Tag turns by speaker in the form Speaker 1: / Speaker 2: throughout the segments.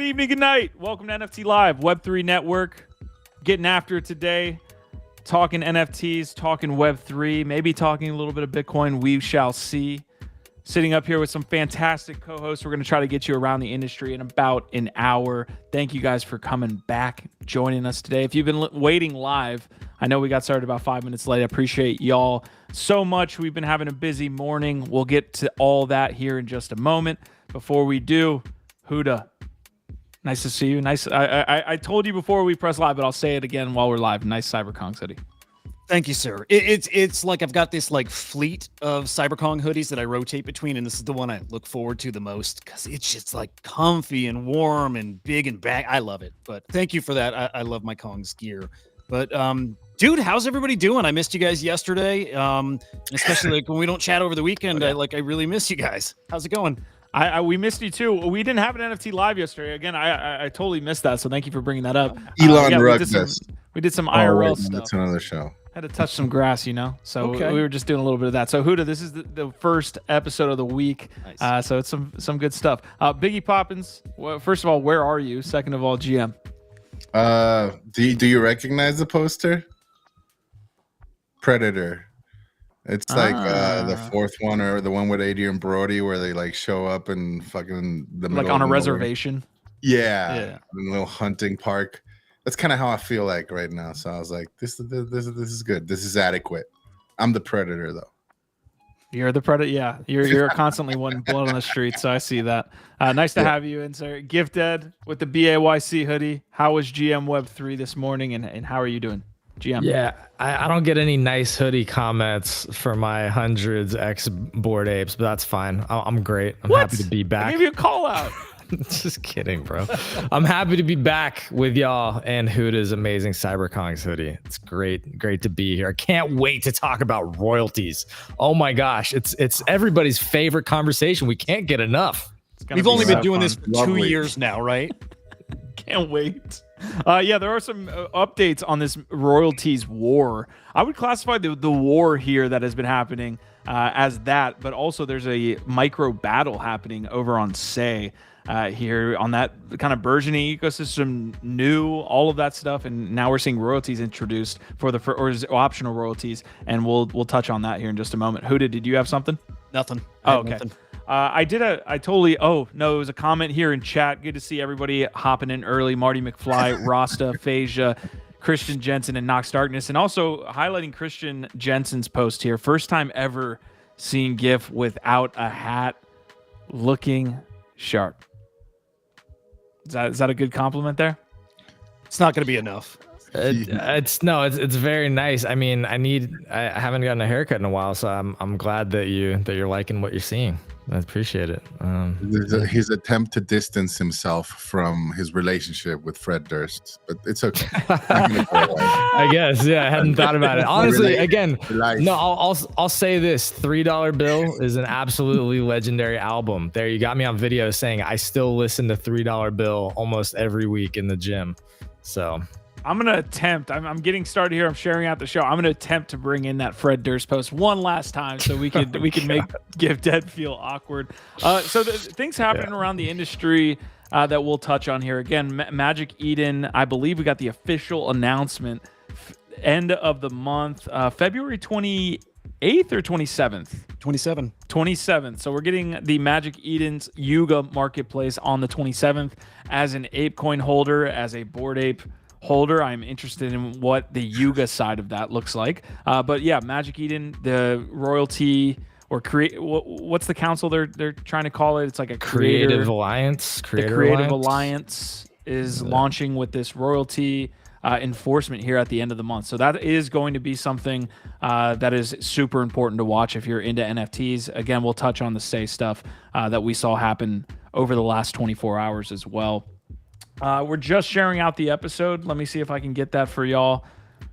Speaker 1: evening, good night. Welcome to NFT Live, Web3 Network. Getting after it today. Talking NFTs, talking Web3, maybe talking a little bit of Bitcoin. We shall see. Sitting up here with some fantastic co-hosts. We're going to try to get you around the industry in about an hour. Thank you guys for coming back, joining us today. If you've been waiting live, I know we got started about 5 minutes late. I appreciate y'all so much. We've been having a busy morning. We'll get to all that here in just a moment. Before we do, Huda, nice to see you. Nice. I told you before we press live, but I'll say it again while we're live. Nice CyberKong hoodie.
Speaker 2: Thank you, sir. It's like I've got this like fleet of CyberKong hoodies that I rotate between, and this is the one I look forward to the most because it's just like comfy and warm and big and bag. I love it. But thank you for that. I love my Kong's gear. But dude, how's everybody doing? I missed you guys yesterday. Especially like when we don't chat over the weekend. I really miss you guys. How's it going?
Speaker 1: We missed you too. We didn't have an NFT live yesterday. Again, I totally missed that. So thank you for bringing that up.
Speaker 3: Elon Ruggus.
Speaker 1: We did some IRL stuff.
Speaker 3: That's another show.
Speaker 1: Had to touch some grass, you know. So we were just doing a little bit of that. So Huda, this is the first episode of the week. Nice. So it's some good stuff. Biggie Poppins. Well, first of all, where are you? Second of all, GM.
Speaker 3: Do you recognize the poster? Predator. It's like the fourth one, or the one with Adrian Brody, where they like show up in fucking the middle,
Speaker 1: like on a reservation.
Speaker 3: Yeah, in a little hunting park. That's kind of how I feel like right now. So I was like, this is good. This is adequate. I'm the Predator though.
Speaker 1: You're the Predator. Yeah, you're constantly wanting blood on the streets. So I see that. Nice to have you in, sir. Gifted with the BAYC hoodie. How was GM Web3 this morning, and how are you doing? GM.
Speaker 4: Yeah, I don't get any nice hoodie comments for my hundreds X Bored Apes, but that's fine. I'm great. I'm happy to be back.
Speaker 1: I gave you a call out.
Speaker 4: Just kidding, bro. I'm happy to be back with y'all and Huda's amazing CyberKong's hoodie. It's great to be here. I can't wait to talk about royalties. Oh my gosh, it's everybody's favorite conversation. We can't get enough.
Speaker 2: We've only been doing this for 2 years now, right?
Speaker 1: Can't wait. Yeah, there are some updates on this royalties war. I would classify the war here that has been happening as that, but also there's a micro battle happening over on Say here on that kind of burgeoning ecosystem, new, all of that stuff, and now we're seeing royalties introduced or optional royalties, and we'll touch on that here in just a moment. Huda, did you have something?
Speaker 2: Nothing.
Speaker 1: Oh, okay. Nothing. It was a comment here in chat. Good to see everybody hopping in early. Marty McFly, Rasta, Phasia, Christian Jensen, and Nox Darkness. And also highlighting Christian Jensen's post here. First time ever seeing GIF without a hat, looking sharp. Is that a good compliment there?
Speaker 2: It's not going to be enough.
Speaker 4: It's very nice. I mean, I haven't gotten a haircut in a while, so I'm glad that you're liking what you're seeing. I appreciate it.
Speaker 3: His attempt to distance himself from his relationship with Fred Durst, but it's okay.
Speaker 4: I guess, yeah. I hadn't thought about it. Honestly, again, no. I'll say this: $3 Bill is an absolutely legendary album. There, you got me on video saying I still listen to $3 Bill almost every week in the gym. So.
Speaker 1: I'm going to attempt. I'm getting started here. I'm sharing out the show. I'm going to attempt to bring in that Fred Durst post one last time so we can make Give Dead feel awkward. So the things happening around the industry that we'll touch on here. Again, Magic Eden, I believe we got the official announcement end of the month, February 28th or 27th? 27th. So we're getting the Magic Eden's Yuga marketplace on the 27th. As an ApeCoin holder, as a Bored Ape holder, I'm interested in what the Yuga side of that looks like. But yeah, Magic Eden, the royalty or create, what's the council they're trying to call it? It's like a
Speaker 4: creative alliance.
Speaker 1: Creative Alliance is launching with this royalty enforcement here at the end of the month. So that is going to be something that is super important to watch if you're into NFTs. Again, we'll touch on the Say stuff that we saw happen over the last 24 hours as well. We're just sharing out the episode. Let me see if I can get that for y'all.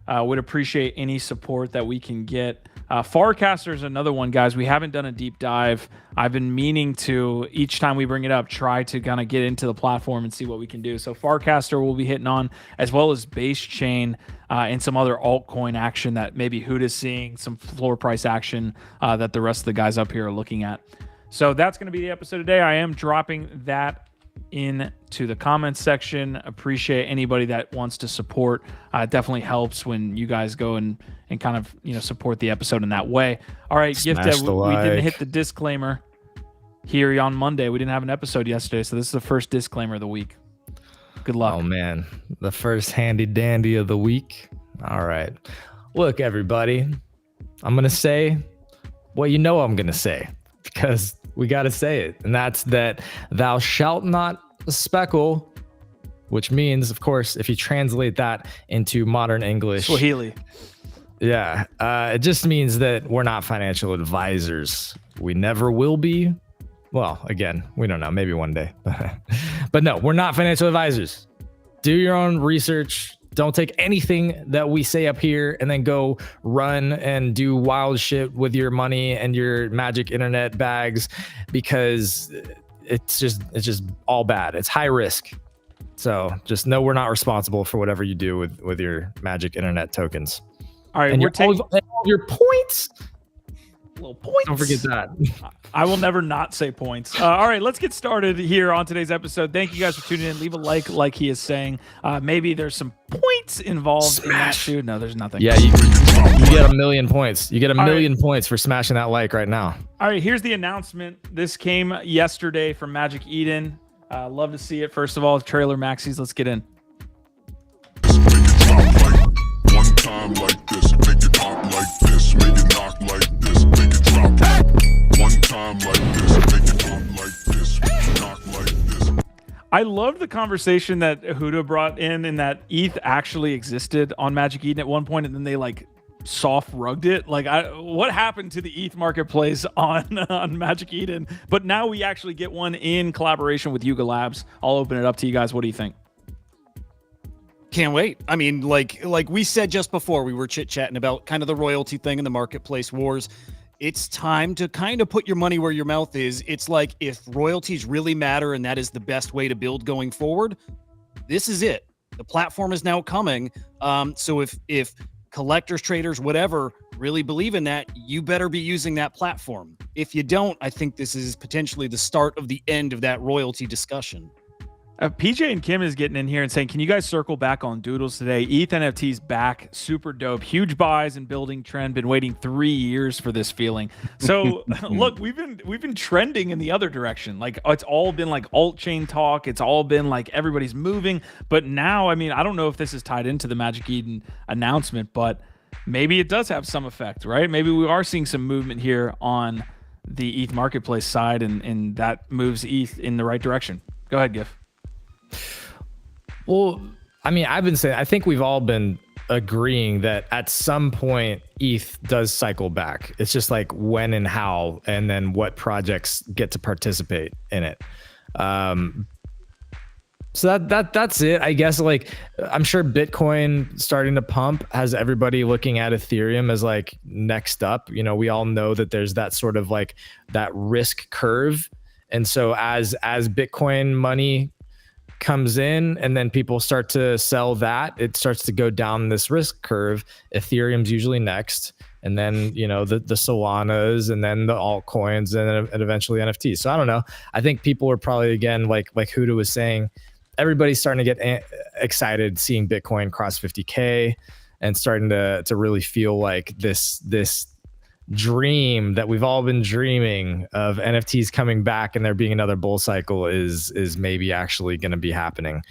Speaker 1: Would appreciate any support that we can get. Farcaster is another one, guys. We haven't done a deep dive. I've been meaning to, each time we bring it up, try to kind of get into the platform and see what we can do. So Farcaster will be hitting on, as well as Base Chain and some other altcoin action that maybe Huda's seeing, some floor price action that the rest of the guys up here are looking at. So that's going to be the episode today. I am dropping that into the comments section. Appreciate anybody that wants to support. It definitely helps when you guys go and kind of support the episode in that way. All right, Gift Ed, we didn't hit the disclaimer here on Monday. We didn't have an episode yesterday, so this is the first disclaimer of the week. Good luck.
Speaker 4: Oh man, the first handy dandy of the week. All right, look everybody, I'm gonna say what you know I'm gonna say, because we got to say it, and that's that thou shalt not speckle, which means, of course, if you translate that into modern English,
Speaker 1: Swahili.
Speaker 4: Yeah, it just means that we're not financial advisors. We never will be. Well, again, we don't know. Maybe one day. But no, we're not financial advisors. Do your own research. Don't take anything that we say up here and then go run and do wild shit with your money and your magic internet bags, because it's just all bad. It's high risk. So just know we're not responsible for whatever you do with your magic internet tokens.
Speaker 1: All right,
Speaker 4: and
Speaker 1: we're taking
Speaker 4: your points.
Speaker 1: Little points.
Speaker 4: Don't forget that.
Speaker 1: I will never not say points. All right, let's get started here on today's episode. Thank you guys for tuning in. Leave a like he is saying. Maybe there's some points involved in that too. No, there's nothing.
Speaker 4: Yeah, you get 1 million points. You get a million points for smashing that like right now.
Speaker 1: All right, here's the announcement. This came yesterday from Magic Eden. Love to see it. First of all, trailer maxis. Let's get in.
Speaker 5: One time like this, make it pop like this, make it knock like this, make it drop. One time like this, make it pop like this, make it knock like this.
Speaker 1: I loved the conversation that Huda brought in that ETH actually existed on Magic Eden at one point, and then they like soft rugged it. Like, what happened to the ETH marketplace on Magic Eden? But now we actually get one in collaboration with Yuga Labs. I'll open it up to you guys. What do you think?
Speaker 2: Can't wait. I mean, like we said just before, we were chit-chatting about kind of the royalty thing in the marketplace wars. It's time to kind of put your money where your mouth is. It's like, if royalties really matter and that is the best way to build going forward, this is it. The platform is now coming. So if collectors, traders, whatever, really believe in that, you better be using that platform. If you don't, I think this is potentially the start of the end of that royalty discussion.
Speaker 1: PJ and Kim is getting in here and saying, can you guys circle back on Doodles today? ETH NFT's back. Super dope. Huge buys and building trend. Been waiting 3 years for this feeling. So look, we've been trending in the other direction. Like, it's all been like alt chain talk. It's all been like everybody's moving. But now, I mean, I don't know if this is tied into the Magic Eden announcement, but maybe it does have some effect, right? Maybe we are seeing some movement here on the ETH marketplace side, and that moves ETH in the right direction. Go ahead, Giff.
Speaker 4: Well, I mean, I've been saying, I think we've all been agreeing that at some point ETH does cycle back. It's just like when and how, and then what projects get to participate in it. So that's it, I guess. Like, I'm sure Bitcoin starting to pump has everybody looking at Ethereum as like next up. You know, we all know that there's that sort of like that risk curve. And so as Bitcoin money comes in and then people start to sell that, it starts to go down this risk curve. Ethereum's usually next, and then, you know, the Solanas, and then the altcoins, and eventually NFTs. So I don't know. I think people are probably, again, like Huda was saying, everybody's starting to get excited seeing Bitcoin cross 50K and starting to really feel like this dream that we've all been dreaming of, NFTs coming back and there being another bull cycle, is maybe actually going to be happening.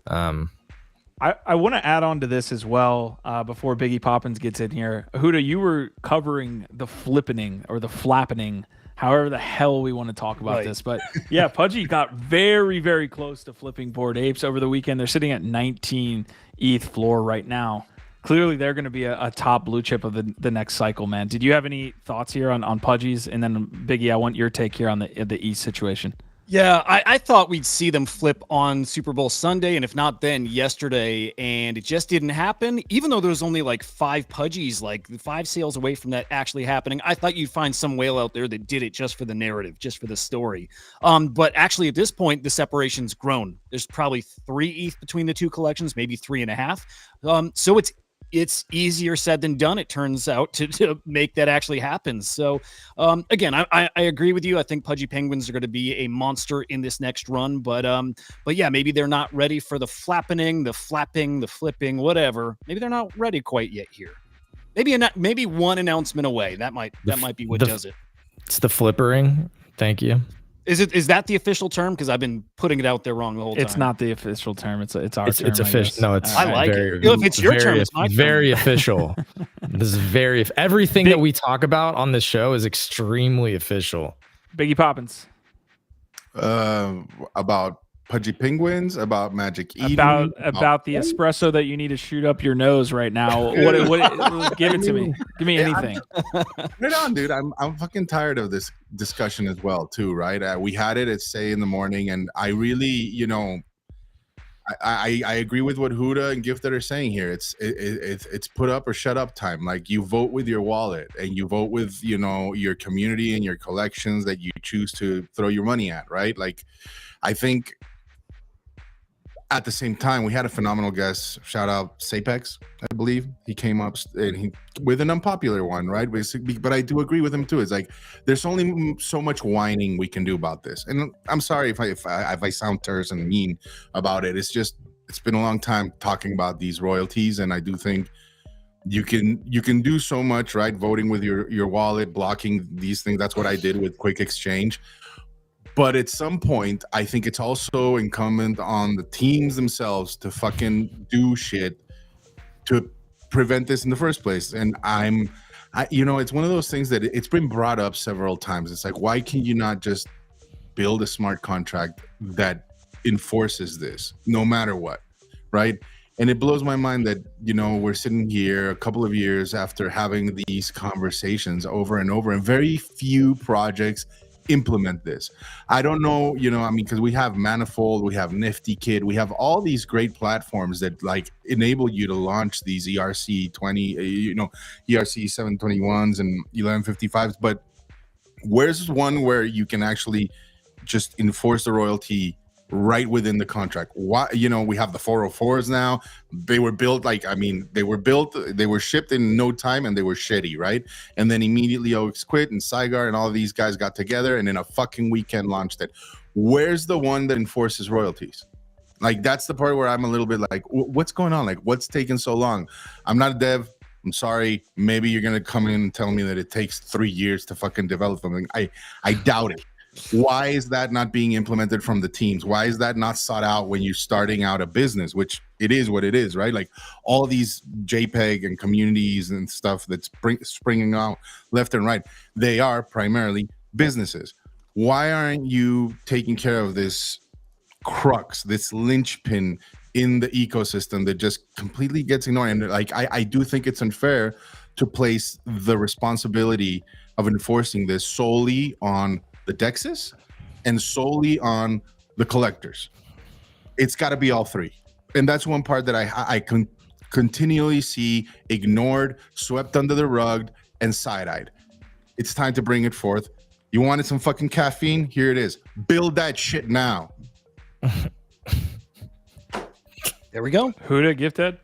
Speaker 1: I want to add on to this as well before Biggie Poppins gets in here. Huda, you were covering the flippening or the flappening, however the hell we want to talk about this. But yeah, Pudgy got very, very close to flipping Bored Apes over the weekend. They're sitting at 19 ETH floor right now. Clearly, they're going to be a top blue chip of the next cycle, man. Did you have any thoughts here on Pudgy's? And then, Biggie, I want your take here on the East situation.
Speaker 2: Yeah, I thought we'd see them flip on Super Bowl Sunday, and if not then, yesterday, and it just didn't happen. Even though there was only like 5 Pudgies, like 5 sales away from that actually happening, I thought you'd find some whale out there that did it just for the narrative, just for the story. But actually, at this point, the separation's grown. There's probably 3 ETH between the two collections, maybe 3.5. So it's it's easier said than done, it turns out, to make that actually happen. So again, I agree with you. I think Pudgy Penguins are going to be a monster in this next run, but yeah, maybe they're not ready for the flapping, the flipping, whatever. Maybe they're not ready quite yet here. Maybe one announcement away. That might be what does it.
Speaker 4: It's the flippering. Thank you.
Speaker 2: Is that the official term? Because I've been putting it out there wrong the whole time.
Speaker 1: It's not the official term. It's our term.
Speaker 4: It's official. No, it's.
Speaker 2: I like it. If it's your term, it's my term.
Speaker 4: Very official. This is very. Everything that we talk about on this show is extremely official.
Speaker 1: Biggie Poppins.
Speaker 3: About Pudgy Penguins, about Magic Eden,
Speaker 1: about the espresso that you need to shoot up your nose right now. What give it to me. Give me anything.
Speaker 3: Right on, dude. I'm fucking tired of this discussion as well, too, right? We had it at Say in the morning, and I really, I agree with what Huda and Gifted are saying here. It's put up or shut up time. Like, you vote with your wallet, and you vote with your community and your collections that you choose to throw your money at, right? Like, I think at the same time, we had a phenomenal guest. Shout out Sapex, I believe. He came up and with an unpopular one, right? Basically, but I do agree with him too. It's like there's only so much whining we can do about this. And I'm sorry if I sound terse and mean about it. It's just it's been a long time talking about these royalties, and I do think you can do so much, right? Voting with your wallet, blocking these things. That's what I did with Quick Exchange. But at some point, I think it's also incumbent on the teams themselves to fucking do shit to prevent this in the first place. And it's one of those things that it's been brought up several times. It's like, why can you not just build a smart contract that enforces this no matter what, right? And it blows my mind that, we're sitting here a couple of years after having these conversations over and over, and very few projects implement this. I don't know, because we have Manifold, we have Nifty Kid, we have all these great platforms that like enable you to launch these ERC 20, ERC 721s and 1155s. But where's one where you can actually just enforce the royalty right within the contract? Why, we have the 404s now. They were built they were shipped in no time, and they were shitty, right? And then immediately Oaks quit, and Saigar and all these guys got together and in a fucking weekend launched it. Where's the one that enforces royalties? Like, that's the part where I'm a little bit like, what's going on? Like, what's taking so long? I'm not a dev. I'm sorry. Maybe you're gonna come in and tell me that it takes 3 years to fucking develop something. I doubt it. Why is that not being implemented from the teams? Why is that not sought out when you're starting out a business, which it is what it is, right? Like all these JPEG and communities and stuff that's springing out left and right, they are primarily businesses. Why aren't you taking care of this crux, this linchpin in the ecosystem that just completely gets ignored? And like, I do think it's unfair to place the responsibility of enforcing this solely on the Dexes and solely on the collectors. It's got to be all three. And that's one part that I continually see ignored, swept under the rug, and side-eyed. It's time to bring it forth. You wanted some fucking caffeine? Here it is. Build that shit now.
Speaker 2: There we go.
Speaker 1: Huda, Gifted.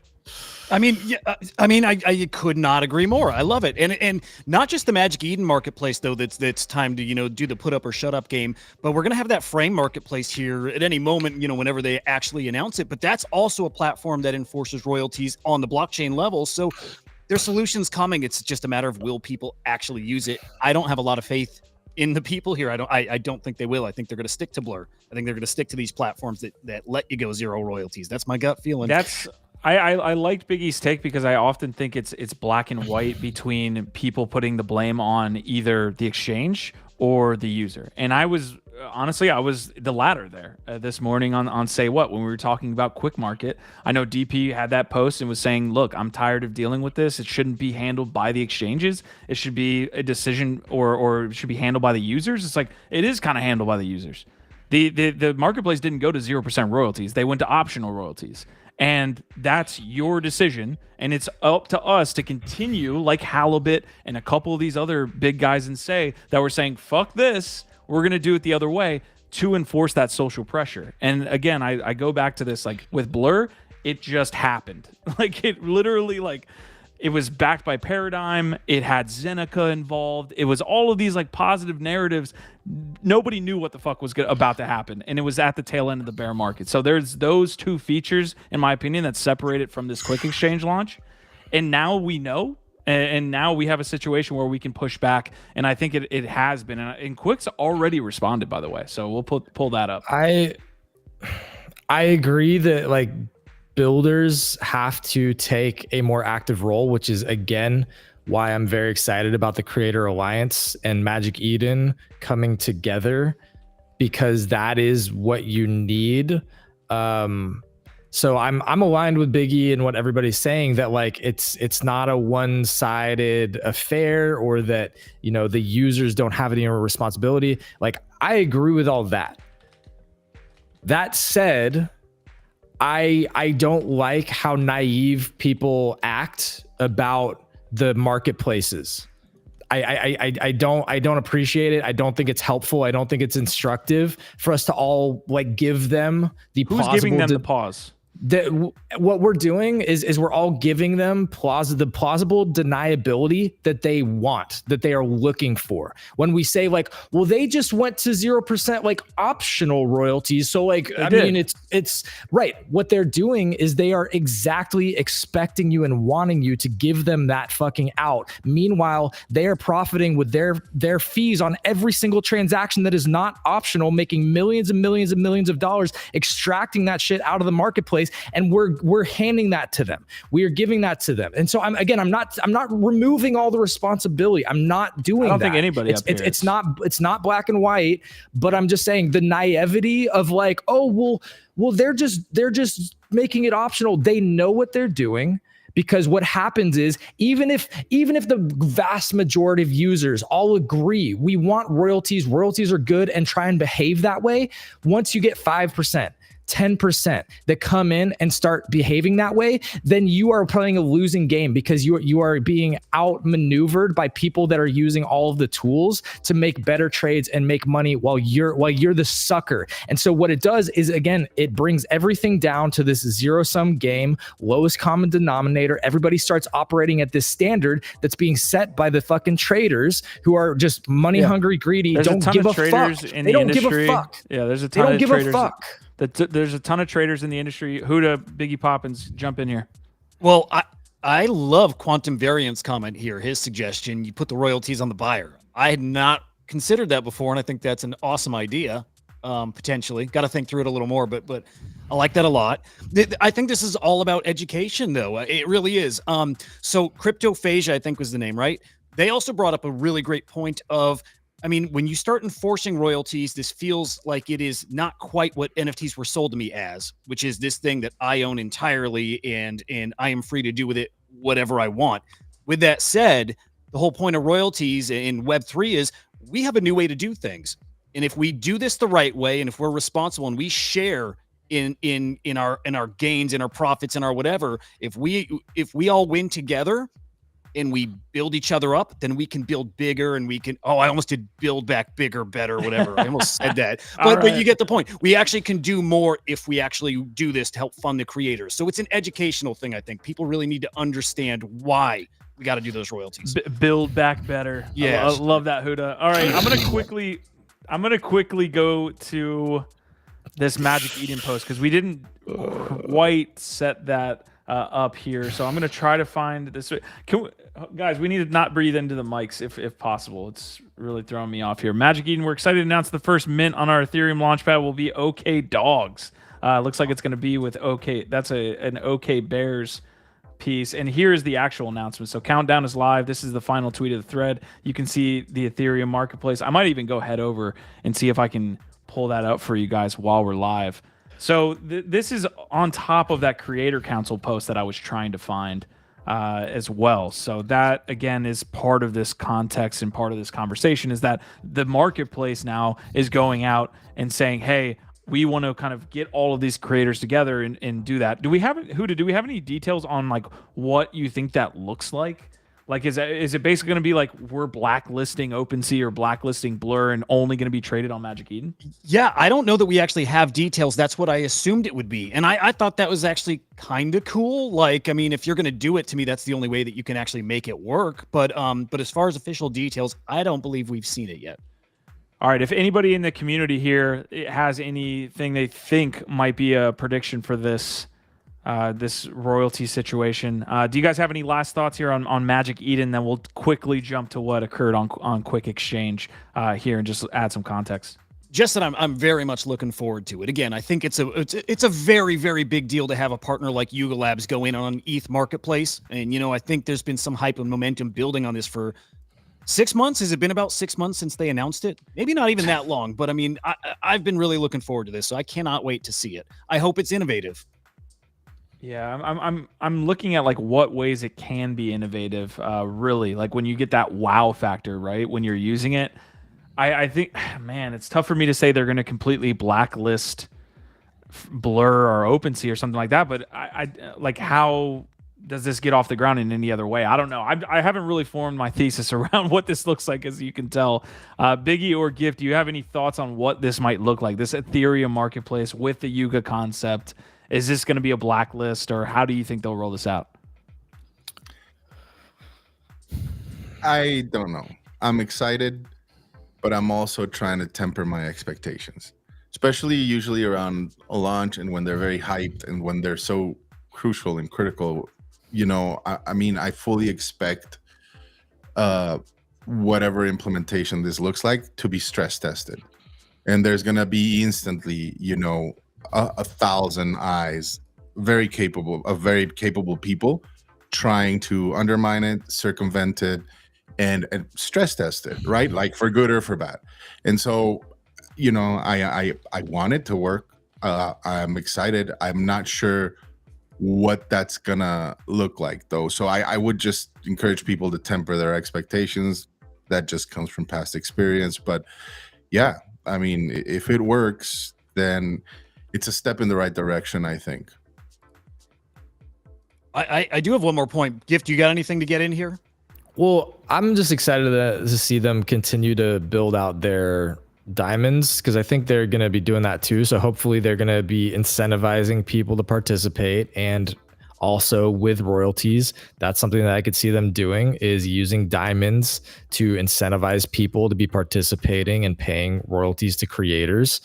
Speaker 2: I could not agree more. I love it, and not just the Magic Eden marketplace though. That's time to do the put up or shut up game. But we're gonna have that Frame marketplace here at any moment. Whenever they actually announce it. But that's also a platform that enforces royalties on the blockchain level. So there's solutions coming. It's just a matter of will people actually use it. I don't have a lot of faith in the people here. I don't think they will. I think they're going to stick to Blur. I think they're going to stick to these platforms that let you go zero royalties. That's my gut feeling.
Speaker 1: I liked Biggie's take because I often think it's black and white between people putting the blame on either the exchange or the user. And I was the latter there this morning on Say What, when we were talking about Quick Market. I know DP had that post and was saying, look, I'm tired of dealing with this. It shouldn't be handled by the exchanges. It should be a decision or it should be handled by the users. It's like, it is kind of handled by the users. The marketplace didn't go to 0% royalties. They went to optional royalties. And that's your decision. And it's up to us to continue, like Halibut and a couple of these other big guys in Say, that were saying, fuck this, we're going to do it the other way, to enforce that social pressure. And again, I go back to this, like with Blur, it just happened. Like it literally like it was backed by Paradigm. It had Zeneca involved. It was all of these like positive narratives. Nobody knew what the fuck was about to happen, and it was at the tail end of the bear market. So there's those two features, in my opinion, that separate it from this quick exchange launch. And now we know, and now we have a situation where we can push back. And I think it has been. And Quick's already responded, by the way. So we'll pull that up.
Speaker 4: I agree that like builders have to take a more active role, which is again why I'm very excited about the Creator Alliance and Magic Eden coming together, because that is what you need. So I'm aligned with Big E and what everybody's saying, that like it's not a one-sided affair, or that, you know, the users don't have any responsibility. Like, I agree with all that. That said, I don't like how naive people act about the marketplaces. I don't appreciate it. I don't think it's helpful. I don't think it's instructive for us to all like give them the
Speaker 1: Who's giving them the pause?
Speaker 4: What we're doing is we're all giving them the plausible deniability that they want, that they are looking for. When we say like, well, they just went to 0% like optional royalties. So like, I mean, it's right. What they're doing is they are exactly expecting you and wanting you to give them that fucking out. Meanwhile, they are profiting with their fees on every single transaction that is not optional, making millions and millions and millions of dollars, extracting that shit out of the marketplace. And we're handing that to them. We are giving that to them. And so I'm not removing all the responsibility. I'm not doing that.
Speaker 1: I don't think anybody
Speaker 4: it's not black and white, but I'm just saying the naivety of like, oh, well, they're just making it optional. They know what they're doing. Because what happens is, even if the vast majority of users all agree we want royalties are good and try and behave that way, once you get 5%, 10% that come in and start behaving that way, then you are playing a losing game, because you are being outmaneuvered by people that are using all of the tools to make better trades and make money while you're the sucker. And so what it does is, again, it brings everything down to this zero-sum game, lowest common denominator. Everybody starts operating at this standard that's being set by the fucking traders who are just money hungry, greedy,
Speaker 1: don't give a fuck.
Speaker 4: They don't give a fuck.
Speaker 1: Yeah, there's a ton
Speaker 4: of
Speaker 1: traders.
Speaker 4: They don't give a fuck.
Speaker 1: There's a ton of traders in the industry. Huda, Biggie Poppins, jump in here.
Speaker 2: Well, I love Quantum Variant's comment here, his suggestion, you put the royalties on the buyer. I had not considered that before, and I think that's an awesome idea, potentially. Got to think through it a little more, but I like that a lot. I think this is all about education, though. It really is. So Cryptophasia, I think was the name, right? They also brought up a really great point of, I mean, when you start enforcing royalties, this feels like it is not quite what NFTs were sold to me as, which is this thing that I own entirely and I am free to do with it whatever I want. With that said, the whole point of royalties in Web3 is we have a new way to do things. And if we do this the right way, and if we're responsible and we share in our gains, in our profits, in our whatever, if we all win together, and we build each other up, then we can build bigger, and we can, I almost did build back bigger, better, whatever. I almost said that, but you get the point. We actually can do more if we actually do this to help fund the creators. So it's an educational thing. I think people really need to understand why we got to do those royalties.
Speaker 1: Build back better.
Speaker 2: Yeah.
Speaker 1: I love that, Huda. All right. I'm going to quickly go to this Magic Eden post, because we didn't quite set that up here. So I'm going to try to find this. Guys, we need to not breathe into the mics if possible. It's really throwing me off here. Magic Eden, we're excited to announce the first mint on our Ethereum launchpad will be OK Dogs. Looks like it's going to be with OK. That's an OK Bears piece. And here's the actual announcement. So Countdown is live. This is the final tweet of the thread. You can see the Ethereum marketplace. I might even go head over and see if I can pull that up for you guys while we're live. So this is on top of that Creator Council post that I was trying to find as well. So that, again, is part of this context and part of this conversation, is that the marketplace now is going out and saying, hey, we want to kind of get all of these creators together and do that. Do we have any details on like what you think that looks like? Like, is it basically going to be like we're blacklisting OpenSea or blacklisting Blur and only going to be traded on Magic Eden?
Speaker 2: Yeah, I don't know that we actually have details. That's what I assumed it would be. And I thought that was actually kind of cool. Like, I mean, if you're going to do it, to me, that's the only way that you can actually make it work. But as far as official details, I don't believe we've seen it yet.
Speaker 1: All right, if anybody in the community here has anything they think might be a prediction for this this royalty situation, do you guys have any last thoughts here on Magic Eden? Then we'll quickly jump to what occurred on Quick Exchange here and just add some context.
Speaker 2: Just that I'm very much looking forward to it. Again, I think it's a very, very big deal to have a partner like Yuga Labs go in on ETH Marketplace. And, I think there's been some hype and momentum building on this for 6 months. Has it been about 6 months since they announced it? Maybe not even that long, but I mean, I've been really looking forward to this, so I cannot wait to see it. I hope it's innovative.
Speaker 1: Yeah, I'm looking at like what ways it can be innovative. Really, like when you get that wow factor, right? When you're using it, I think, man, it's tough for me to say they're going to completely blacklist Blur or OpenSea or something like that. But I like, how does this get off the ground in any other way? I don't know. I haven't really formed my thesis around what this looks like, as you can tell. Biggie or Gift, do you have any thoughts on what this might look like? This Ethereum marketplace with the Yuga concept. Is this going to be a blacklist, or how do you think they'll roll this out?
Speaker 3: I don't know. I'm excited, but I'm also trying to temper my expectations, especially usually around a launch and when they're very hyped and when they're so crucial and critical. I mean, I fully expect whatever implementation this looks like to be stress tested. And there's going to be instantly, 1,000 eyes, very capable people trying to undermine it, circumvent it, and stress test it, right? Like for good or for bad. And so, I want it to work. I'm excited. I'm not sure what that's gonna look like though. So I would just encourage people to temper their expectations. That just comes from past experience. But yeah, I mean, if it works, then it's a step in the right direction, I think.
Speaker 2: I do have one more point. Gift, you got anything to get in here?
Speaker 4: Well, I'm just excited to see them continue to build out their diamonds, because I think they're going to be doing that too. So hopefully they're going to be incentivizing people to participate, and also with royalties. That's something that I could see them doing, is using diamonds to incentivize people to be participating and paying royalties to creators.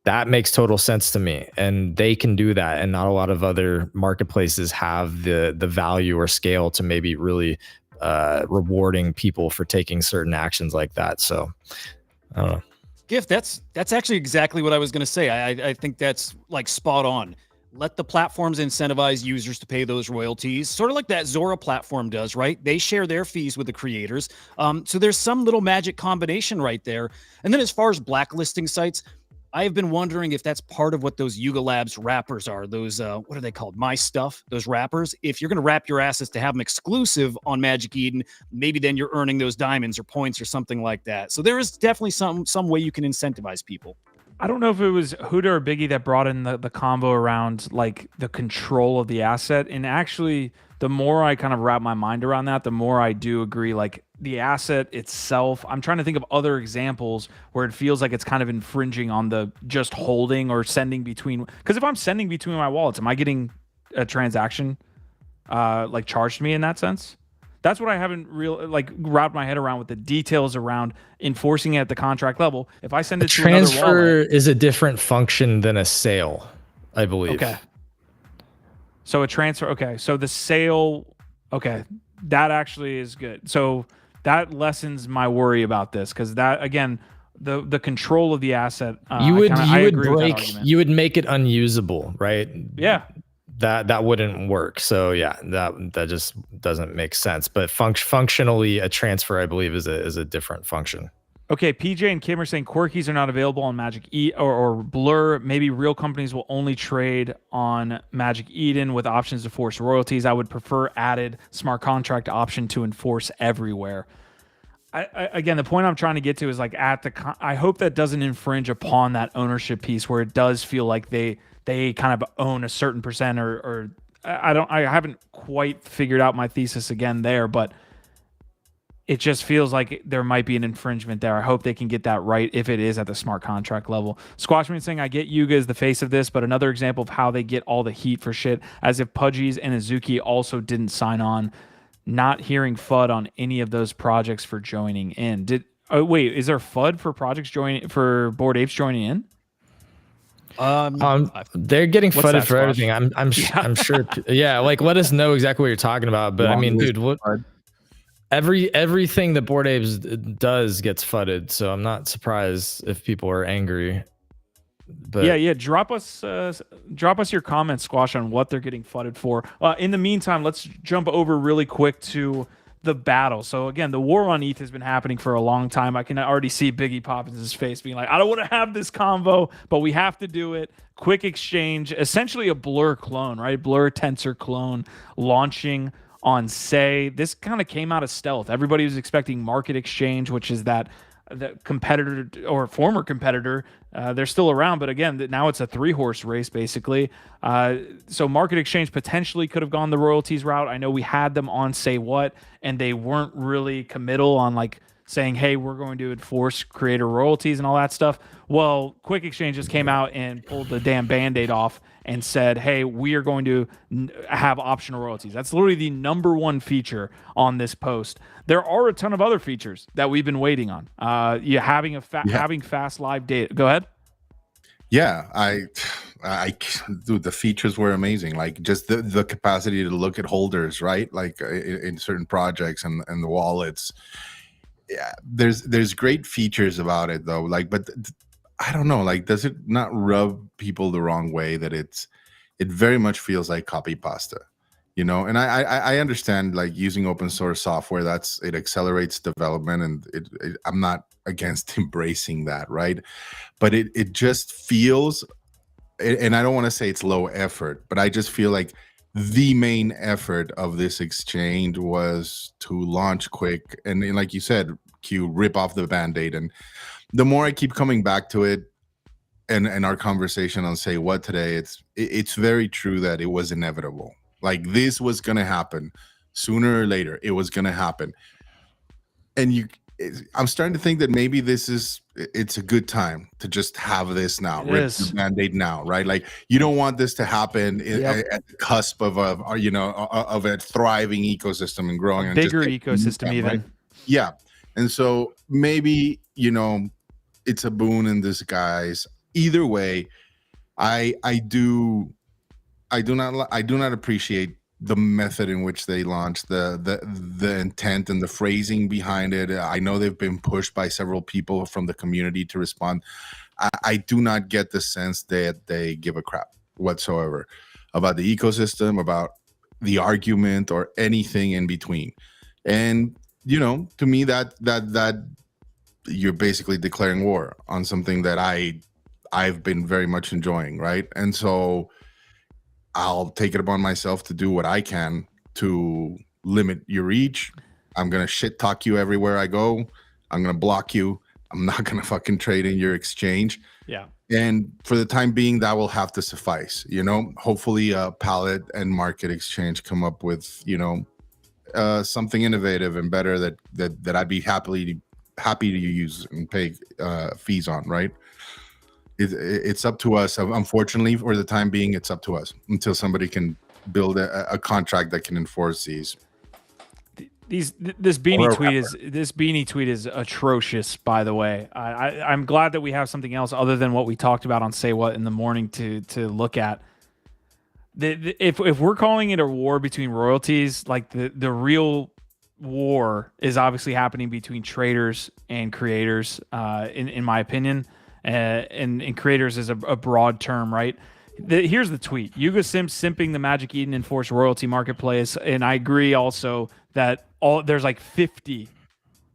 Speaker 4: That makes total sense to me, and they can do that, and not a lot of other marketplaces have the value or scale to maybe really rewarding people for taking certain actions like that. So I don't know.
Speaker 2: Gift, that's actually exactly what I was going to say. I think that's like spot on. Let the platforms incentivize users to pay those royalties, sort of like that Zora platform does, right? They share their fees with the creators. So there's some little magic combination right there. And then as far as blacklisting sites, I have been wondering if that's part of what those Yuga Labs wrappers are. Those, what are they called? My Stuff, those wrappers. If you're going to wrap your assets to have them exclusive on Magic Eden, maybe then you're earning those diamonds or points or something like that. So there is definitely some way you can incentivize people.
Speaker 1: I don't know if it was Huda or Biggie that brought in the combo around like the control of the asset. And actually, the more I kind of wrap my mind around that, the more I do agree. Like the asset itself, I'm trying to think of other examples where it feels like it's kind of infringing on the just holding or sending between. Because if I'm sending between my wallets, am I getting a transaction like charged me in that sense? That's what I haven't wrapped my head around with the details around enforcing it at the contract level. If I send it to another wallet,
Speaker 4: transfer is a different function than a sale, I believe.
Speaker 1: Okay. So a transfer. Okay. So the sale. Okay. That actually is good. So that lessens my worry about this, because that, again, the control of the asset.
Speaker 4: You would make it unusable, right?
Speaker 1: Yeah.
Speaker 4: That wouldn't work. So yeah, that just doesn't make sense. But functionally, a transfer, I believe, is a different function.
Speaker 1: Okay, PJ and Kim are saying core keys are not available on Magic or Blur. Maybe real companies will only trade on Magic Eden with options to force royalties. I would prefer added smart contract option to enforce everywhere. Again, the point I'm trying to get to is like I hope that doesn't infringe upon that ownership piece where it does feel like they kind of own a certain percent or I haven't quite figured out my thesis again there, but it just feels like there might be an infringement there. I hope they can get that right if it is at the smart contract level. Squashman saying, I get Yuga as the face of this, but another example of how they get all the heat for shit, as if Pudgies and Azuki also didn't sign on. Not hearing FUD on any of those projects for joining in. Wait, is there FUD for projects joining for Bored Apes joining in?
Speaker 4: They're getting
Speaker 1: What's
Speaker 4: fudded
Speaker 1: that,
Speaker 4: for
Speaker 1: Squash?
Speaker 4: everything. I'm sure. Yeah, like let us know exactly what you're talking about. But I mean, dude, what? Everything that Bored Apes does gets fudded, so I'm not surprised if people are angry. But
Speaker 1: yeah, drop us your comments, Squash, on what they're getting fudded for. In the meantime, let's jump over really quick to the battle. So again, the war on ETH has been happening for a long time. I can already see Biggie Poppins' face being like, I don't want to have this convo, but we have to do it. Quick Exchange, essentially a Blur clone, right? Blur Tensor clone launching on Say. This kind of came out of stealth. Everybody was expecting Market Exchange, which is the competitor or former competitor. They're still around, but again, now it's a 3-horse race basically. So Market Exchange potentially could have gone the royalties route. I know we had them on Say What, and they weren't really committal on like saying, hey, we're going to enforce creator royalties and all that stuff. Well, Quick Exchange just came out and pulled the damn Band-Aid off and said, hey, we are going to have optional royalties. That's literally the #1 feature on this post. There are a ton of other features that we've been waiting on. Having fast live data. Go ahead.
Speaker 3: Yeah, dude, the features were amazing. Like just the capacity to look at holders, right? Like in certain projects and the wallets. Yeah, there's great features about it though. Like, but I don't know. Like, does it not rub people the wrong way that it very much feels like copy pasta, you know? And I understand like using open source software, it accelerates development, and I'm not against embracing that, right? But it just feels, and I don't want to say it's low effort, but I just feel like the main effort of this exchange was to launch quick and like you said, Q, rip off the Band-Aid. And the more I keep coming back to it and our conversation on Say What today, it's very true that it was inevitable. Like this was going to happen sooner or later. It was going to happen. And I'm starting to think that maybe it's a good time to just have this now, rip the Band-Aid now, right? Like you don't want this to happen at the cusp of a thriving ecosystem and growing.
Speaker 1: A bigger ecosystem even. Right?
Speaker 3: Yeah. And so maybe, it's a boon in disguise. Either way, I do not appreciate the method in which they launched, the intent and the phrasing behind it. I know they've been pushed by several people from the community to respond. I do not get the sense that they give a crap whatsoever about the ecosystem, about the argument, or anything in between. And to me, that you're basically declaring war on something that I've been very much enjoying, right? And so I'll take it upon myself to do what I can to limit your reach. I'm going to shit talk you everywhere I go. I'm going to block you. I'm not going to fucking trade in your exchange.
Speaker 1: Yeah.
Speaker 3: And for the time being, that will have to suffice. Hopefully Pallet and Market Exchange come up with, something innovative and better that I'd be happy to use and pay fees on, right? It's up to us. Unfortunately, for the time being, it's up to us until somebody can build a contract that can enforce these.
Speaker 1: This beanie tweet is atrocious, by the way. I'm glad that we have something else other than what we talked about on Say What in the morning to look at. If we're calling it a war between royalties, like the real war is obviously happening between traders and creators, in my opinion. And creators is a broad term, right? Here's the tweet. Yuga Simps simping the Magic Eden enforced royalty marketplace. And I agree also that there's like 50.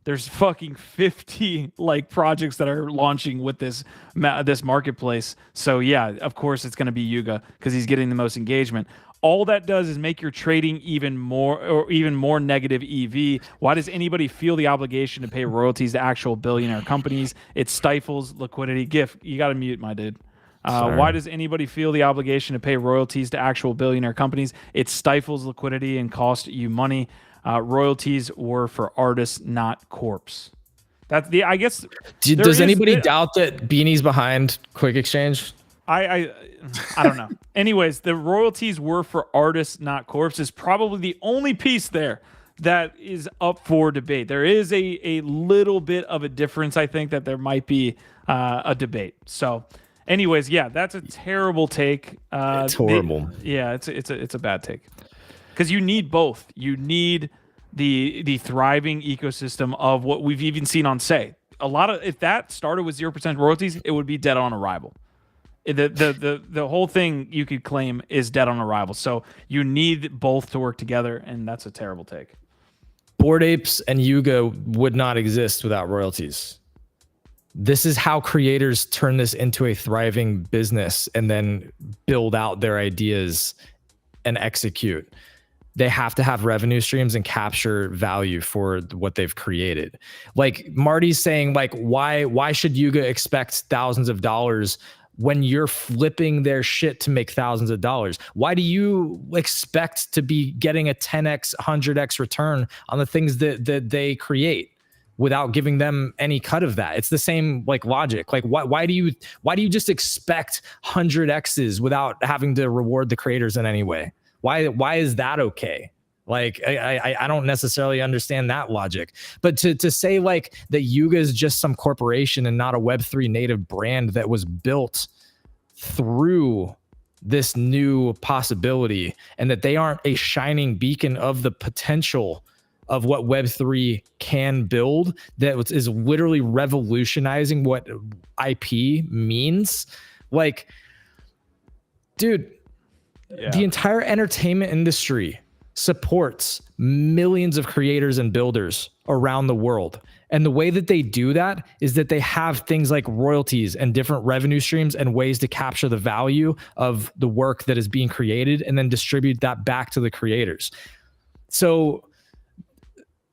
Speaker 1: There's fucking 50 like projects that are launching with this marketplace. So yeah, of course it's going to be Yuga because he's getting the most engagement. All that does is make your trading even more negative EV. Why does anybody feel the obligation to pay royalties to actual billionaire companies? It stifles liquidity. GIF, you got to mute, my dude. Why does anybody feel the obligation to pay royalties to actual billionaire companies? It stifles liquidity and costs you money. Royalties were for artists, not corps. That's the. I guess.
Speaker 4: Does anybody doubt that Beanie's behind Quick Exchange?
Speaker 1: I don't know. Anyways, the royalties were for artists, not corps, is probably the only piece there that is up for debate. There is a little bit of a difference. I think that there might be a debate. So, anyways, yeah, that's a terrible take.
Speaker 4: It's horrible.
Speaker 1: It's a bad take because you need both. You need the thriving ecosystem of what we've even seen on Say. A lot of if that started with 0% royalties, it would be dead on arrival. The whole thing you could claim is dead on arrival. So you need both to work together, and that's a terrible take.
Speaker 4: Bored Apes and Yuga would not exist without royalties. This is how creators turn this into a thriving business and then build out their ideas and execute. They have to have revenue streams and capture value for what they've created. Like Marty's saying, like, why should Yuga expect thousands of dollars when you're flipping their shit to make thousands of dollars? Why do you expect to be getting a 10x, 100x return on the things that they create without giving them any cut of that? It's the same like logic. Like why do you just expect 100x's without having to reward the creators in any way? Why is that okay? Like I don't necessarily understand that logic. But to say like that Yuga is just some corporation and not a Web3 native brand that was built through this new possibility, and that they aren't a shining beacon of the potential of what Web3 can build, that is literally revolutionizing what IP means. Like, dude, the entire entertainment industry supports millions of creators and builders around the world. And the way that they do that is that they have things like royalties and different revenue streams and ways to capture the value of the work that is being created and then distribute that back to the creators. So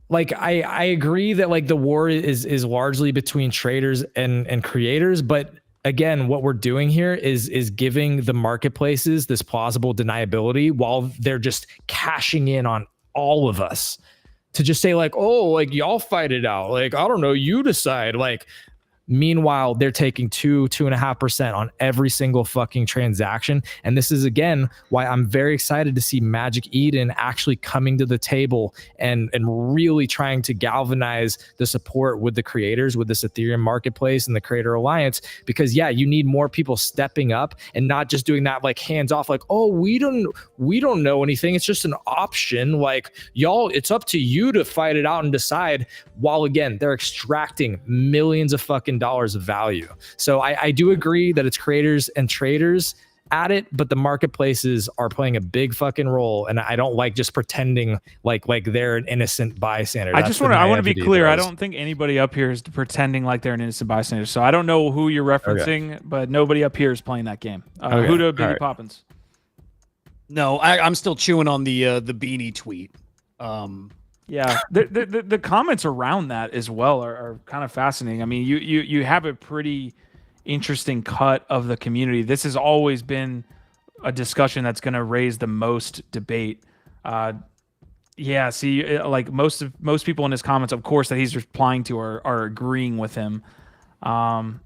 Speaker 4: like, I agree that like the war is largely between traders and creators, but again, what we're doing here is giving the marketplaces this plausible deniability while they're just cashing in on all of us to just say like, oh, like y'all fight it out. Like, I don't know, you decide. Like, meanwhile, they're taking 2.5% on every single fucking transaction. And this is, again, why I'm very excited to see Magic Eden actually coming to the table and really trying to galvanize the support with the creators, with this Ethereum marketplace and the Creator Alliance. Because, yeah, you need more people stepping up and not just doing that like hands off, like, oh, we don't know anything. It's just an option. Like, y'all, it's up to you to fight it out and decide. While, again, they're extracting millions of fucking dollars of value. So I do agree that it's creators and traders at it, but the marketplaces are playing a big fucking role, and I don't like just pretending like they're an innocent bystander.
Speaker 1: I want to be clear. I don't think anybody up here is pretending like they're an innocent bystander. So I don't know who you're referencing, but nobody up here is playing that game. Huda Biggie Poppins.
Speaker 2: No, I'm still chewing on the Beanie tweet.
Speaker 1: Yeah, the comments around that as well are kind of fascinating. I mean, you have a pretty interesting cut of the community. This has always been a discussion that's going to raise the most debate. Yeah, see, like most people in his comments, of course, that he's replying to are agreeing with him. Cam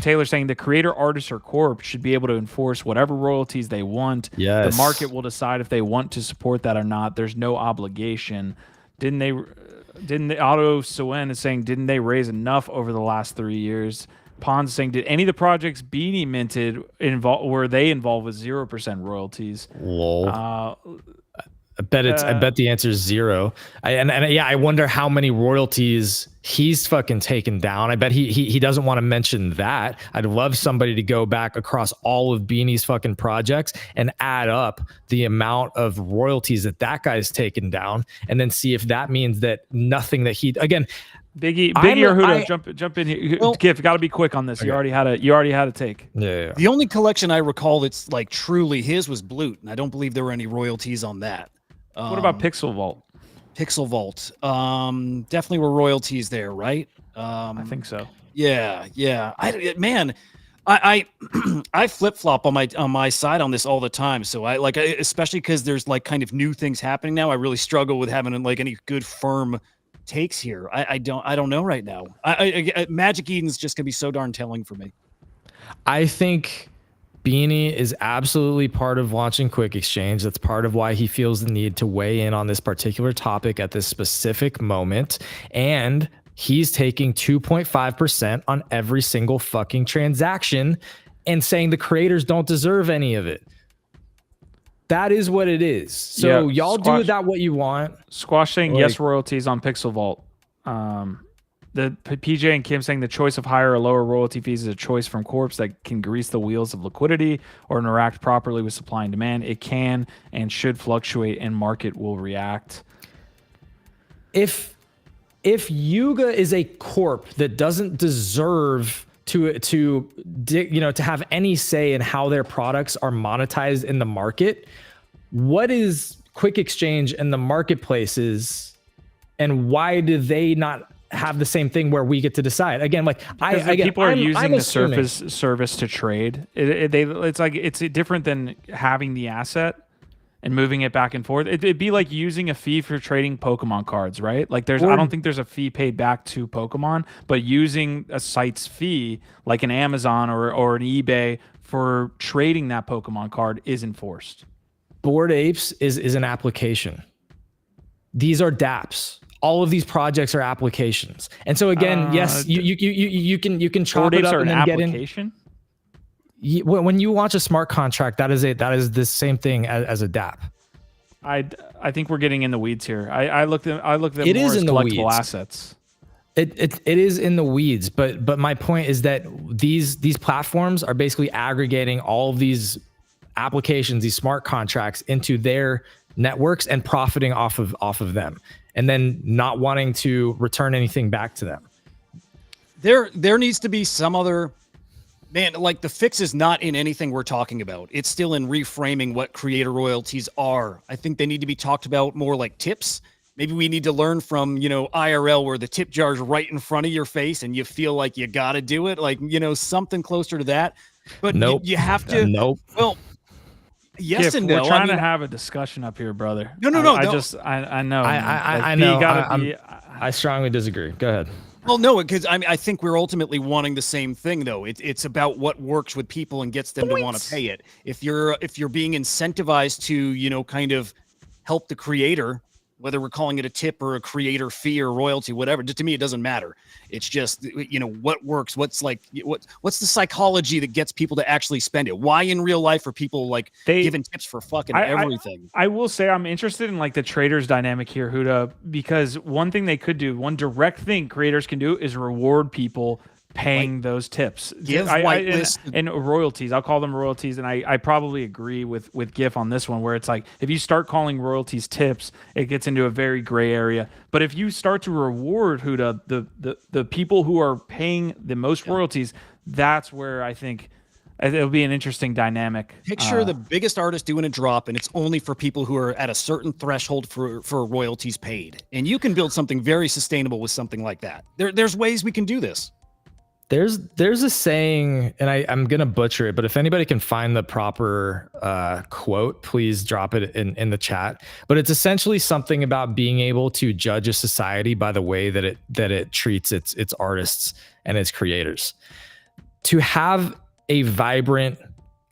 Speaker 1: Taylor saying the creator, artist, or corp should be able to enforce whatever royalties they want.
Speaker 4: Yes.
Speaker 1: The market will decide if they want to support that or not. There's no obligation. Didn't Otto Suen is saying, didn't they raise enough over the last 3 years? Pons saying, did any of the projects Beanie minted were they involved with 0% royalties?
Speaker 4: Lol. I bet the answer is 0. I wonder how many royalties he's fucking taken down. I bet he doesn't want to mention that. I'd love somebody to go back across all of Beanie's fucking projects and add up the amount of royalties that guy's taken down, and then see if that means that nothing that he again.
Speaker 1: Biggie or Huda, jump in here. Well, Giff, got to be quick on this. Okay. You already had a take.
Speaker 4: Yeah.
Speaker 2: The only collection I recall that's like truly his was Blute, and I don't believe there were any royalties on that.
Speaker 1: What about Pixel Vault?
Speaker 2: Pixel Vault. Definitely were royalties there, right?
Speaker 1: I think so.
Speaker 2: Yeah. Man, I I flip flop on my side on this all the time. So especially because there's like kind of new things happening now. I really struggle with having like any good firm takes here. I don't know right now. Magic Eden's just gonna be so darn telling for me.
Speaker 4: I think Beanie is absolutely part of launching Quick Exchange. That's part of why he feels the need to weigh in on this particular topic at this specific moment. And he's taking 2.5% on every single fucking transaction and saying the creators don't deserve any of it. That is what it is. So y'all do with that what you want.
Speaker 1: Squash saying yes royalties on Pixel Vault. The PJ and Kim saying the choice of higher or lower royalty fees is a choice from corps that can grease the wheels of liquidity or interact properly with supply and demand. It can and should fluctuate, and market will react.
Speaker 4: If Yuga is a corp that doesn't deserve to have any say in how their products are monetized in the market, what is Quick Exchange and the marketplaces, and why do they not have the same thing where we get to decide? Again, like
Speaker 1: people are using the service to trade. It's different than having the asset and moving it back and forth. It'd be like using a fee for trading Pokemon cards, right? Like I don't think there's a fee paid back to Pokemon, but using a site's fee like an Amazon or an eBay for trading that Pokemon card is enforced.
Speaker 4: Bored Apes is an application. These are dApps. All of these projects are applications. And so again, yes, you can chop it up and then get in. When you launch a smart contract, that is the same thing as a dApp.
Speaker 1: I think we're getting in the weeds here. I looked at
Speaker 4: it
Speaker 1: more
Speaker 4: is
Speaker 1: as
Speaker 4: in the
Speaker 1: collectible
Speaker 4: weeds.
Speaker 1: assets.
Speaker 4: It is in the weeds, but my point is that these platforms are basically aggregating all of these applications, these smart contracts into their networks and profiting off of them, and then not wanting to return anything back to them.
Speaker 2: There needs to be some other, man, like the fix is not in anything we're talking about. It's still in reframing what creator royalties are. I think they need to be talked about more like tips. Maybe we need to learn from, IRL, where the tip jar is right in front of your face and you feel like you got to do it. Like, something closer to that. But
Speaker 4: nope.
Speaker 2: You have to.
Speaker 4: Nope.
Speaker 2: Well, yes
Speaker 1: Gif,
Speaker 2: and no.
Speaker 1: We're trying to have a discussion up here, brother.
Speaker 2: No.
Speaker 1: I know.
Speaker 4: I know. I strongly disagree. Go ahead.
Speaker 2: Well, no, because I think we're ultimately wanting the same thing, though. It's about what works with people and gets them to want to pay it. If you're being incentivized to, kind of help the creator, whether we're calling it a tip or a creator fee or royalty, whatever, to me, it doesn't matter. It's just, what works, what's the psychology that gets people to actually spend it? Why in real life are people giving tips for fucking everything?
Speaker 1: I will say I'm interested in the traders dynamic here, Huda, because one thing they could do, one direct thing creators can do is reward people paying those tips. And royalties. I'll call them royalties, and I probably agree with GIF on this one, where it's like if you start calling royalties tips, it gets into a very gray area. But if you start to reward Huda, the people who are paying the most royalties, that's where I think it'll be an interesting dynamic.
Speaker 2: Picture the biggest artist doing a drop, and it's only for people who are at a certain threshold for royalties paid. And you can build something very sustainable with something like that. There's ways we can do this.
Speaker 4: There's a saying, and I'm gonna butcher it, but if anybody can find the proper quote, please drop it in the chat. But it's essentially something about being able to judge a society by the way that it treats its artists and its creators. To have a vibrant,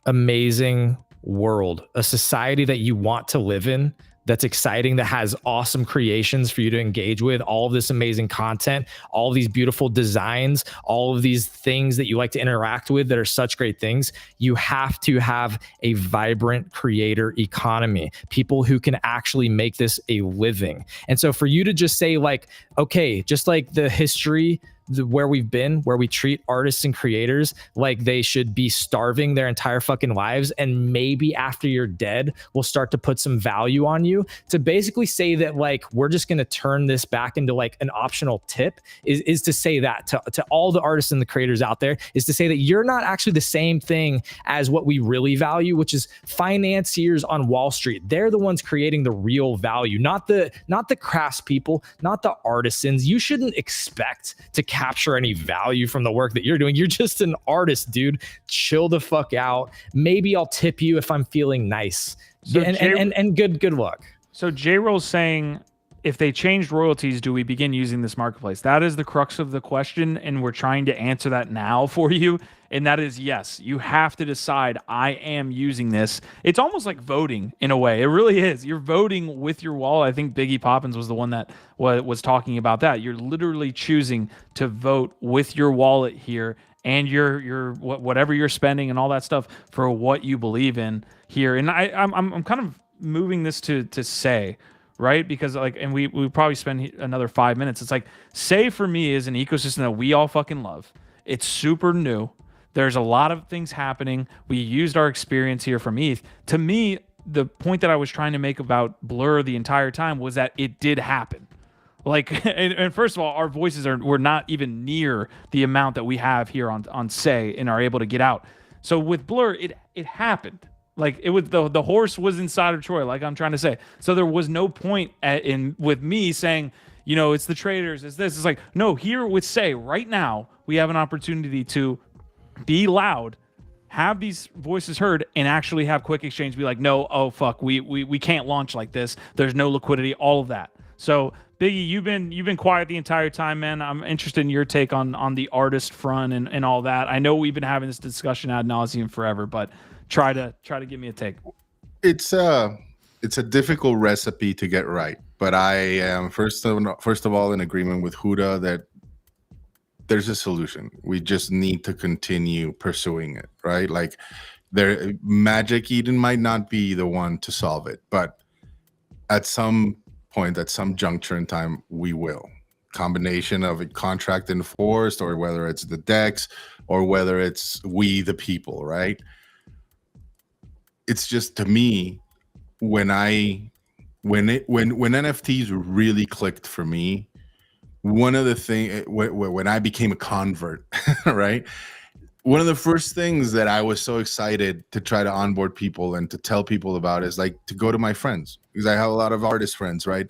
Speaker 4: amazing world, a society that you want to live in, that's exciting, that has awesome creations for you to engage with, all of this amazing content, all of these beautiful designs, all of these things that you like to interact with that are such great things, you have to have a vibrant creator economy, people who can actually make this a living. And so for you to just say okay, just like the history where we've been, where we treat artists and creators like they should be starving their entire fucking lives, and maybe after you're dead we'll start to put some value on you, to basically say that we're just going to turn this back into an optional tip is to say that to all the artists and the creators out there, is to say that you're not actually the same thing as what we really value, which is financiers on Wall Street. They're the ones creating the real value, not the crafts people, not the artisans. You shouldn't expect to capture any value from the work that you're doing. You're just an artist, dude. Chill the fuck out. Maybe I'll tip you if I'm feeling nice.
Speaker 1: So
Speaker 4: and good luck.
Speaker 1: So J-Roll's saying, if they changed royalties, do we begin using this marketplace? That is the crux of the question, and we're trying to answer that now for you. And that is yes. You have to decide, I am using this. It's almost like voting in a way. It really is. You're voting with your wallet. I think Biggie Poppins was the one that was talking about that. You're literally choosing to vote with your wallet here and your whatever you're spending and all that stuff for what you believe in here. And I'm kind of moving this to say, right? Because like, and we probably spend another 5 minutes. It's like, say for me is an ecosystem that we all fucking love. It's super new. There's a lot of things happening. We used our experience here from ETH. To me, the point that I was trying to make about Blur the entire time was that it did happen. Like, and first of all, our voices were not even near the amount that we have here on Say and are able to get out. So with Blur, it happened. Like it was the horse was inside of Troy, like I'm trying to say. So there was no point with me saying, you know, it's the traders, it's this. It's like, no, here with Say right now, we have an opportunity to be loud, have these voices heard, and actually have Quick Exchange be like, no, oh fuck, we can't launch like this. There's no liquidity, all of that. So Biggie, you've been quiet the entire time, man. I'm interested in your take on the artist front and all that. I know we've been having this discussion ad nauseum forever, but try to give me a take.
Speaker 3: It's a difficult recipe to get right, but I am first of all in agreement with Huda that there's a solution. We just need to continue pursuing it, right? Like Magic Eden might not be the one to solve it, but at some point, at some juncture in time, we will. Combination of a contract enforced, or whether it's the DEX, or whether it's we the people, right? It's just, to me, when NFTs really clicked for me, one of the things when I became a convert, right? One of the first things that I was so excited to try to onboard people and to tell people about is like to go to my friends, because I have a lot of artist friends, right?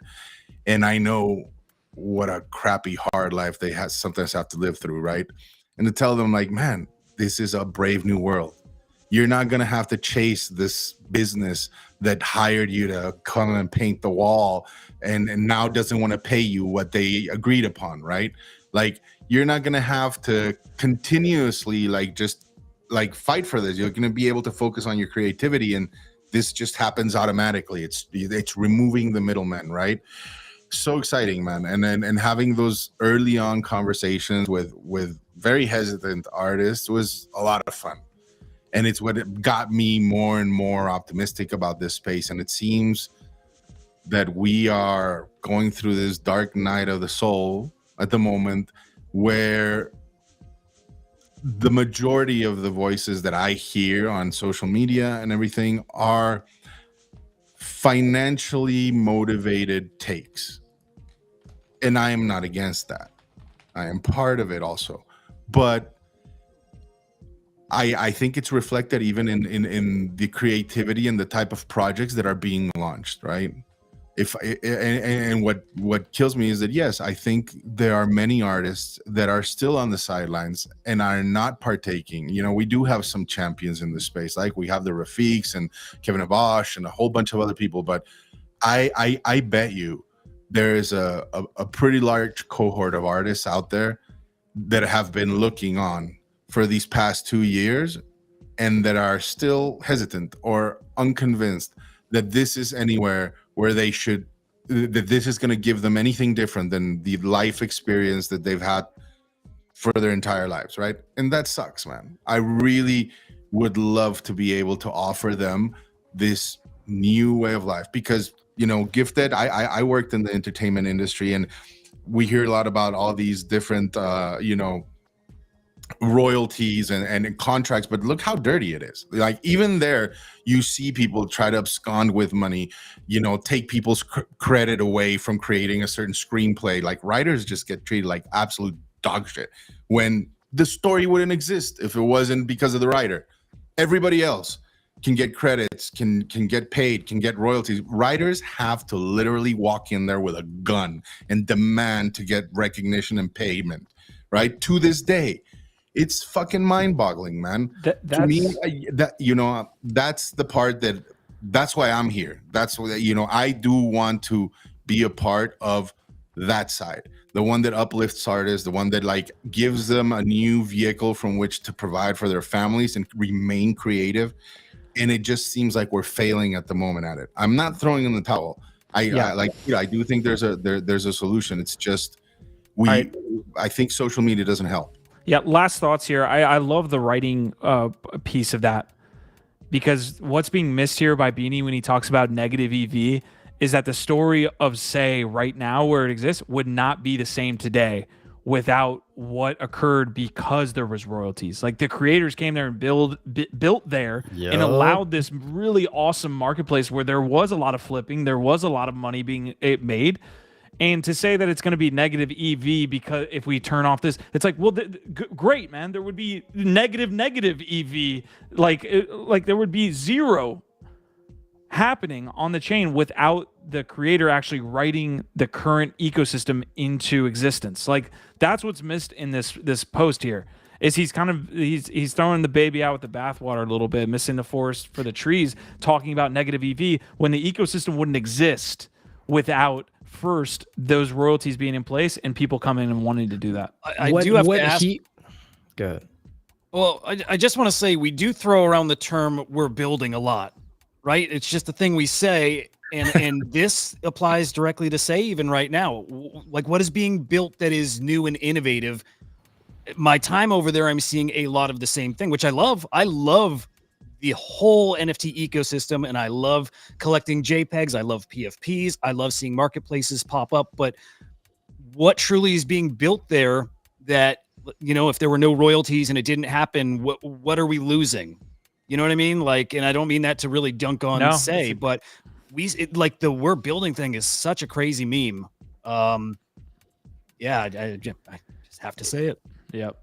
Speaker 3: And I know what a crappy, hard life they sometimes have to live through, right? And to tell them like, man, this is a brave new world. You're not going to have to chase this business that hired you to come and paint the wall and now doesn't want to pay you what they agreed upon, right? Like, you're not going to have to continuously just fight for this. You're going to be able to focus on your creativity, and this just happens automatically. It's removing the middleman, right? So exciting, man. And having those early on conversations with very hesitant artists was a lot of fun. And it's what got me more and more optimistic about this space. And it seems that we are going through this dark night of the soul at the moment, where the majority of the voices that I hear on social media and everything are financially motivated takes. And I am not against that. I am part of it also. But I think it's reflected even in the creativity and the type of projects that are being launched, right? And what kills me is that, yes, I think there are many artists that are still on the sidelines and are not partaking. You know, we do have some champions in this space, like we have the Rafiks and Kevin Abosh and a whole bunch of other people. But I bet you there is a pretty large cohort of artists out there that have been looking on for these past 2 years and that are still hesitant or unconvinced that this is anywhere where they should, that this is going to give them anything different than the life experience that they've had for their entire lives, right? And that sucks, man. I really would love to be able to offer them this new way of life, because, you know, Gifted, I worked in the entertainment industry, and we hear a lot about all these different, royalties and contracts, but look how dirty it is. Like, even there, you see people try to abscond with money, you know, take people's credit away from creating a certain screenplay. Like, writers just get treated like absolute dog shit when the story wouldn't exist if it wasn't because of the writer. Everybody else can get credits, can get paid, can get royalties. Writers have to literally walk in there with a gun and demand to get recognition and payment, right? To this day, it's fucking mind-boggling, man. To me, that's the part that's why I'm here. That's why, I do want to be a part of that side, the one that uplifts artists, the one that like gives them a new vehicle from which to provide for their families and remain creative. And it just seems like we're failing at the moment at it. I'm not throwing in the towel. I do think there's a solution. It's just I think social media doesn't help.
Speaker 1: Yeah, last thoughts here. I love the writing piece of that, because what's being missed here by Beanie when he talks about negative EV is that the story of Say right now where it exists would not be the same today without what occurred because there was royalties. Like the creators came there and built there and allowed this really awesome marketplace where there was a lot of flipping, there was a lot of money being made. And to say that it's going to be negative EV because if we turn off this, it's like, well, great, man. There would be negative EV, like there would be zero happening on the chain without the creator actually writing the current ecosystem into existence. Like that's what's missed in this post here. Is he's throwing the baby out with the bathwater a little bit, missing the forest for the trees, talking about negative EV when the ecosystem wouldn't exist without first those royalties being in place and people coming and wanting to do that.
Speaker 2: I do have to ask.
Speaker 4: Go ahead.
Speaker 2: Well, I just want to say we do throw around the term "we're building" a lot, right? It's just a thing we say, and this applies directly to Say even right now. Like what is being built that is new and innovative? My time over there, I'm seeing a lot of the same thing, which I love. I love the whole NFT ecosystem, and I love collecting JPEGs. I love PFPs. I love seeing marketplaces pop up. But what truly is being built there that, if there were no royalties and it didn't happen, what are we losing? You know what I mean? Like, and I don't mean that to really dunk on Say, but the we're building thing is such a crazy meme. I just have to say it.
Speaker 1: Yep.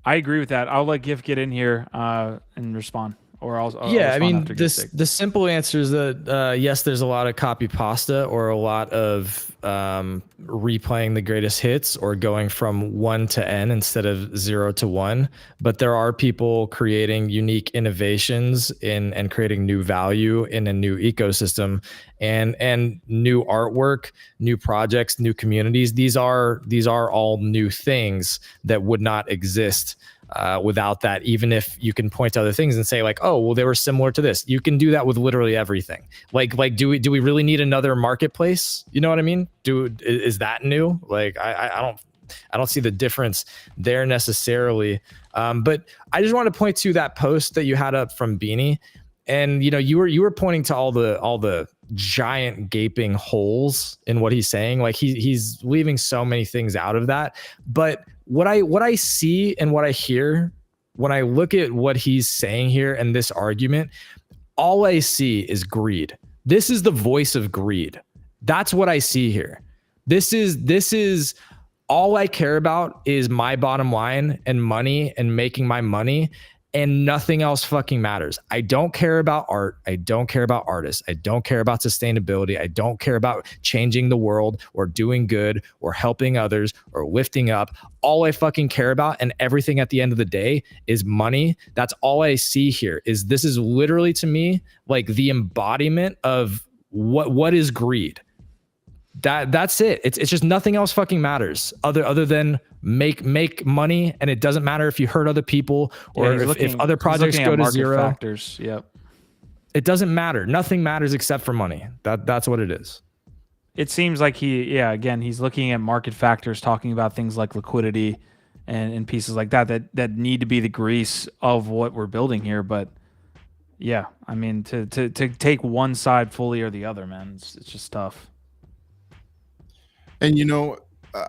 Speaker 1: I agree with that. I'll let Gift get in here and respond, or I'll
Speaker 4: yeah. I
Speaker 1: respond
Speaker 4: mean,
Speaker 1: after Gift.
Speaker 4: the simple answer is that yes, there's a lot of copy pasta or a lot of replaying the greatest hits or going from 1 to N instead of 0 to 1. But there are people creating unique innovations and creating new value in a new ecosystem and new artwork, new projects, new communities. These are all new things that would not exist without that, even if you can point to other things and say like, oh, well, they were similar to this. You can do that with literally everything. Like do we really need another marketplace? You know what I mean? Is that new? Like, I don't see the difference there necessarily. But I just want to point to that post that you had up from Beanie. And you were pointing to all the giant gaping holes in what he's saying. Like he's leaving so many things out of that. But what I see and what I hear when I look at what he's saying here and this argument, all I see is greed. This is the voice of greed. That's what I see here. This is all I care about is my bottom line and money and making my money. And nothing else fucking matters. I don't care about art. I don't care about artists. I don't care about sustainability. I don't care about changing the world or doing good or helping others or lifting up. All I fucking care about and everything at the end of the day is money. That's all I see here. This is literally to me like the embodiment of what is greed. That's it. It's just nothing else fucking matters other than make money, and it doesn't matter if you hurt other people or if other projects go to zero.
Speaker 1: Factors. Yep.
Speaker 4: It doesn't matter. Nothing matters except for money. That's what it is.
Speaker 1: It seems like he's looking at market factors, talking about things like liquidity and pieces like that need to be the grease of what we're building here. But yeah, I mean, to take one side fully or the other, man, it's just tough.
Speaker 3: And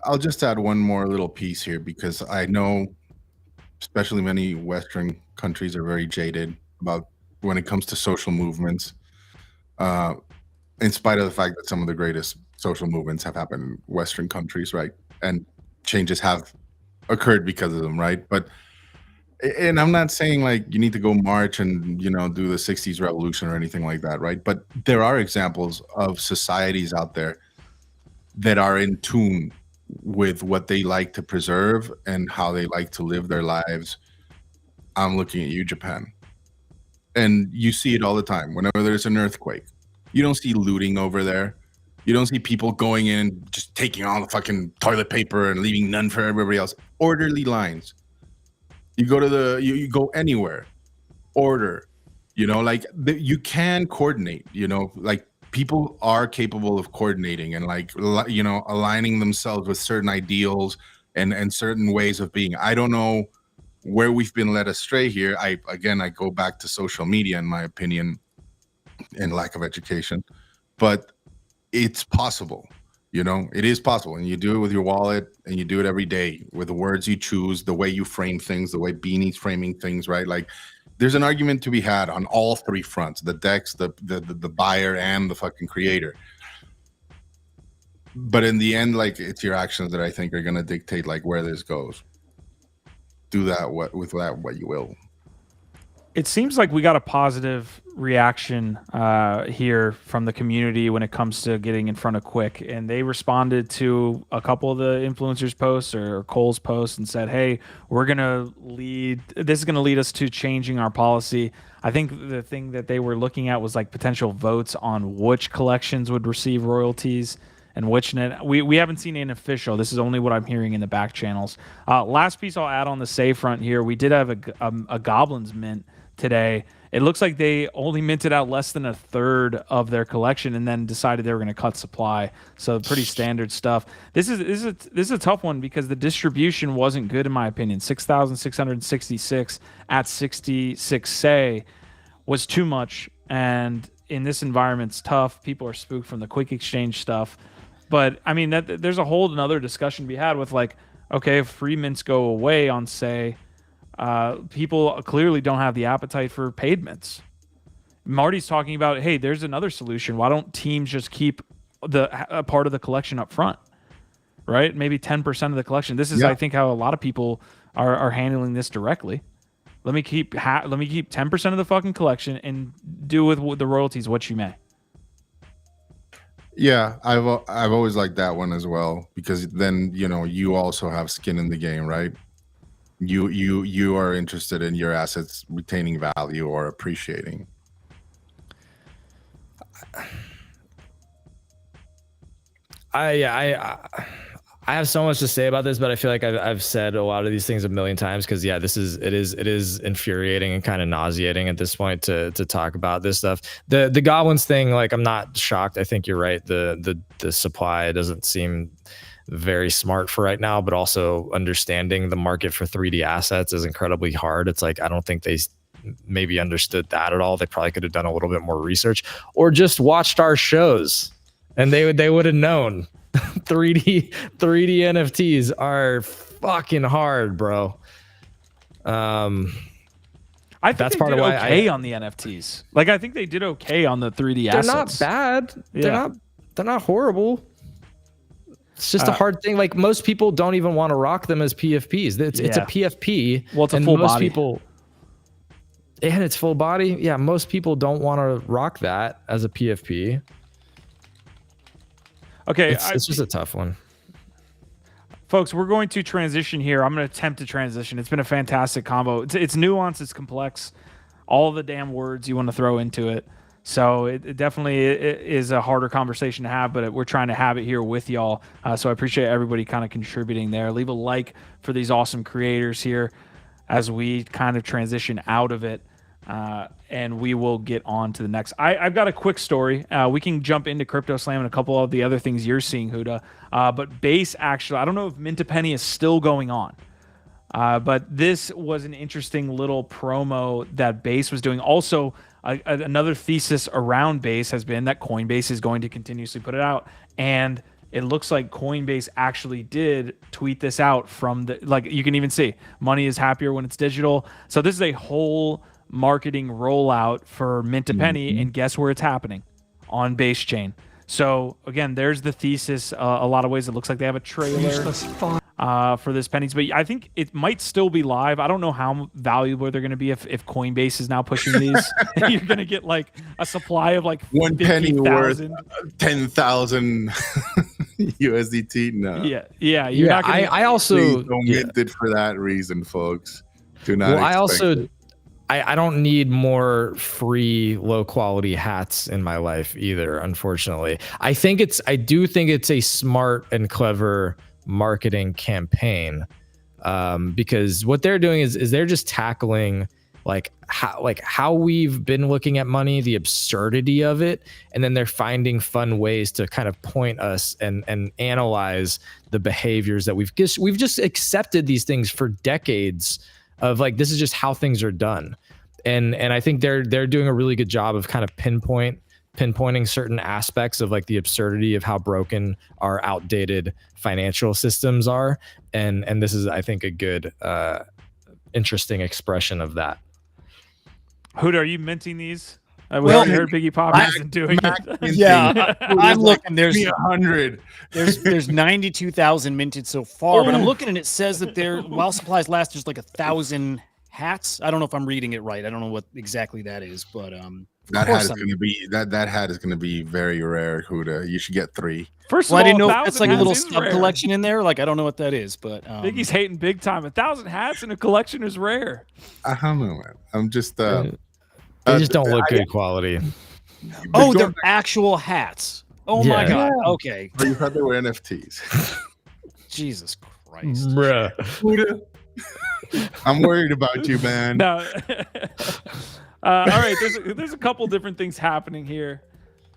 Speaker 3: I'll just add one more little piece here, because I know especially many Western countries are very jaded about when it comes to social movements, in spite of the fact that some of the greatest social movements have happened in Western countries, right? And changes have occurred because of them, right? And I'm not saying like you need to go march and, do the 60s revolution or anything like that, right? But there are examples of societies out there that are in tune with what they like to preserve and how they like to live their lives, I'm looking at you, Japan. And you see it all the time. Whenever there's an earthquake, you don't see looting over there. You don't see people going in just taking all the fucking toilet paper and leaving none for everybody else. Orderly lines. You go to you go anywhere, order. You know, like you can coordinate. You know, like people are capable of coordinating and like aligning themselves with certain ideals and certain ways of being. I don't know where we've been led astray here. I go back to social media, in my opinion, and lack of education, but it's possible. You know, it is possible, and you do it with your wallet, and you do it every day with the words you choose, the way you frame things, the way Beanie's framing things, right? Like, there's an argument to be had on all three fronts: the DEX, the buyer, and the fucking creator. But in the end, like, it's your actions that I think are gonna dictate like where this goes. Do that what you will.
Speaker 1: It seems like we got a positive reaction here from the community when it comes to getting in front of Quick, and they responded to a couple of the influencers' posts or Cole's posts and said, "Hey, we're gonna lead. This is gonna lead us to changing our policy." I think the thing that they were looking at was like potential votes on which collections would receive royalties and which we haven't seen an official. This is only what I'm hearing in the back channels. Last piece I'll add on the Say front here. We did have a Goblins mint today. It looks like they only minted out less than a third of their collection and then decided they were going to cut supply. So pretty standard stuff. This is a tough one because the distribution wasn't good in my opinion. 6,666 at 66 Say was too much, and in this environment it's tough. People are spooked from the quick exchange stuff. But I mean, there's a whole another discussion to be had with like, okay, if free mints go away on Say, people clearly don't have the appetite for paid mints. Marty's talking about, hey, there's another solution. Why don't teams just keep a part of the collection up front, right? Maybe 10% of the collection. This is, I think, how a lot of people are handling this directly. Let me keep 10% of the fucking collection and do with the royalties what you may.
Speaker 3: Yeah, I've always liked that one as well, because then, you know, you also have skin in the game, right? You are interested in your assets retaining value or appreciating.
Speaker 4: I have so much to say about this, but I feel like I've said a lot of these things a million times because it is infuriating and kind of nauseating at this point to talk about this stuff. The Goblins thing, like, I'm not shocked. I think you're right. The supply doesn't seem very smart for right now, but also understanding the market for 3D assets is incredibly hard. It's like, I don't think they maybe understood that at all. They probably could have done a little bit more research or just watched our shows and they would have known. 3D NFTs are fucking hard, bro.
Speaker 1: I think that's part of why okay on the NFTs. Like, I think they did okay on the 3D assets.
Speaker 4: They're not bad. Yeah. They're not horrible. It's just a hard thing. Like, most people don't even want to rock them as PFPs. It's a PFP.
Speaker 1: Well, it's a full body.
Speaker 4: And it's full body. Yeah, most people don't want to rock that as a PFP.
Speaker 1: Okay,
Speaker 4: it's just a tough one.
Speaker 1: Folks, we're going to transition here. I'm going to attempt to transition. It's been a fantastic combo. It's nuanced. It's complex. All the damn words you want to throw into it. So it definitely is a harder conversation to have, but we're trying to have it here with y'all. So I appreciate everybody kind of contributing there. Leave a like for these awesome creators here as we kind of transition out of it. And we will get on to the next. I've got a quick story. We can jump into Crypto Slam and a couple of the other things you're seeing, Huda. But Base, actually, I don't know if Mint a Penny is still going on. But this was an interesting little promo that Base was doing. Also, another thesis around Base has been that Coinbase is going to continuously put it out. And it looks like Coinbase actually did tweet this out from the, like, you can even see money is happier when it's digital. So this is a whole marketing rollout for Mint a Penny, and guess where it's happening? On Base Chain. So again, there's the thesis. A lot of ways it looks like they have a trailer for this pennies, but I think it might still be live. I don't know how valuable they're going to be if Coinbase is now pushing these. You're going to get like a supply of like
Speaker 3: 1 penny worth 10,000 USDT, no.
Speaker 1: Yeah. You're not gonna,
Speaker 4: I also
Speaker 3: Please don't mint it for that reason, folks. Do not.
Speaker 4: well, I
Speaker 3: expect
Speaker 4: also
Speaker 3: it.
Speaker 4: I don't need more free low quality hats in my life either, unfortunately. I do think it's a smart and clever marketing campaign, because what they're doing is they're just tackling how we've been looking at money, the absurdity of it, and then they're finding fun ways to kind of point us and analyze the behaviors that we've just accepted these things for decades of like, this is just how things are done. And I think they're doing a really good job of kind of pinpointing certain aspects of like the absurdity of how broken our outdated financial systems are. And this is, I think, a good, interesting expression of that.
Speaker 1: Huda, are you minting these?
Speaker 2: Well,
Speaker 1: I heard Biggie Pop isn't doing
Speaker 3: Mac
Speaker 1: it.
Speaker 3: minting.
Speaker 2: Yeah, I'm looking. There's
Speaker 3: Give me 100.
Speaker 2: there's 92,000 minted so far, but I'm looking and it says that there, while supplies last, there's like 1,000 hats. I don't know if I'm reading it right. I don't know what exactly that is, but
Speaker 3: That hat is going to be that hat is going to be very rare, Huda. You should get 3.
Speaker 1: First of
Speaker 2: well, I
Speaker 1: all,
Speaker 2: didn't know if
Speaker 1: 1,000
Speaker 2: that's like a
Speaker 1: hats
Speaker 2: little
Speaker 1: is
Speaker 2: stub
Speaker 1: rare.
Speaker 2: collection in there. Like I don't know what that is, but
Speaker 1: Biggie's hating big time. 1,000 hats in a collection is rare.
Speaker 3: I don't know, man. I'm just
Speaker 4: They just don't look good quality.
Speaker 2: oh, they're actual hats. Oh my
Speaker 4: Yeah.
Speaker 2: god. Okay.
Speaker 3: You thought they were NFTs.
Speaker 2: Jesus Christ.
Speaker 4: Bruh.
Speaker 3: Huda, I'm worried about you, man.
Speaker 1: No. All right. There's a couple different things happening here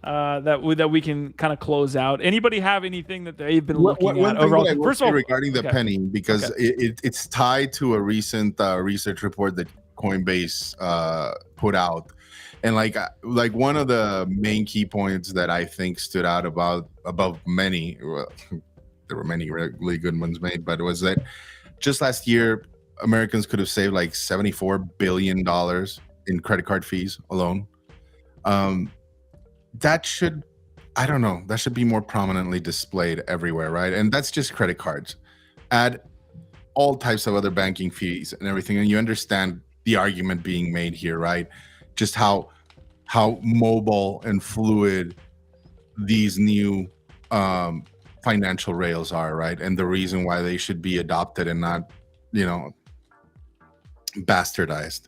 Speaker 1: that we can kind of close out. Anybody have anything that they've been looking
Speaker 3: One
Speaker 1: at
Speaker 3: thing
Speaker 1: overall?
Speaker 3: that I will
Speaker 1: First of
Speaker 3: say
Speaker 1: all,
Speaker 3: regarding the
Speaker 1: okay.
Speaker 3: penny, because it's tied to a recent research report that Coinbase put out, and like one of the main key points that I think stood out above many. Well, there were many really good ones made, but it was that just last year Americans could have saved like $74 billion in credit card fees alone. That should, I don't know, that should be more prominently displayed everywhere, right? And that's just credit cards. Add all types of other banking fees and everything, and you understand the argument being made here, right? Just how mobile and fluid these new financial rails are, right? And the reason why they should be adopted and not, bastardized.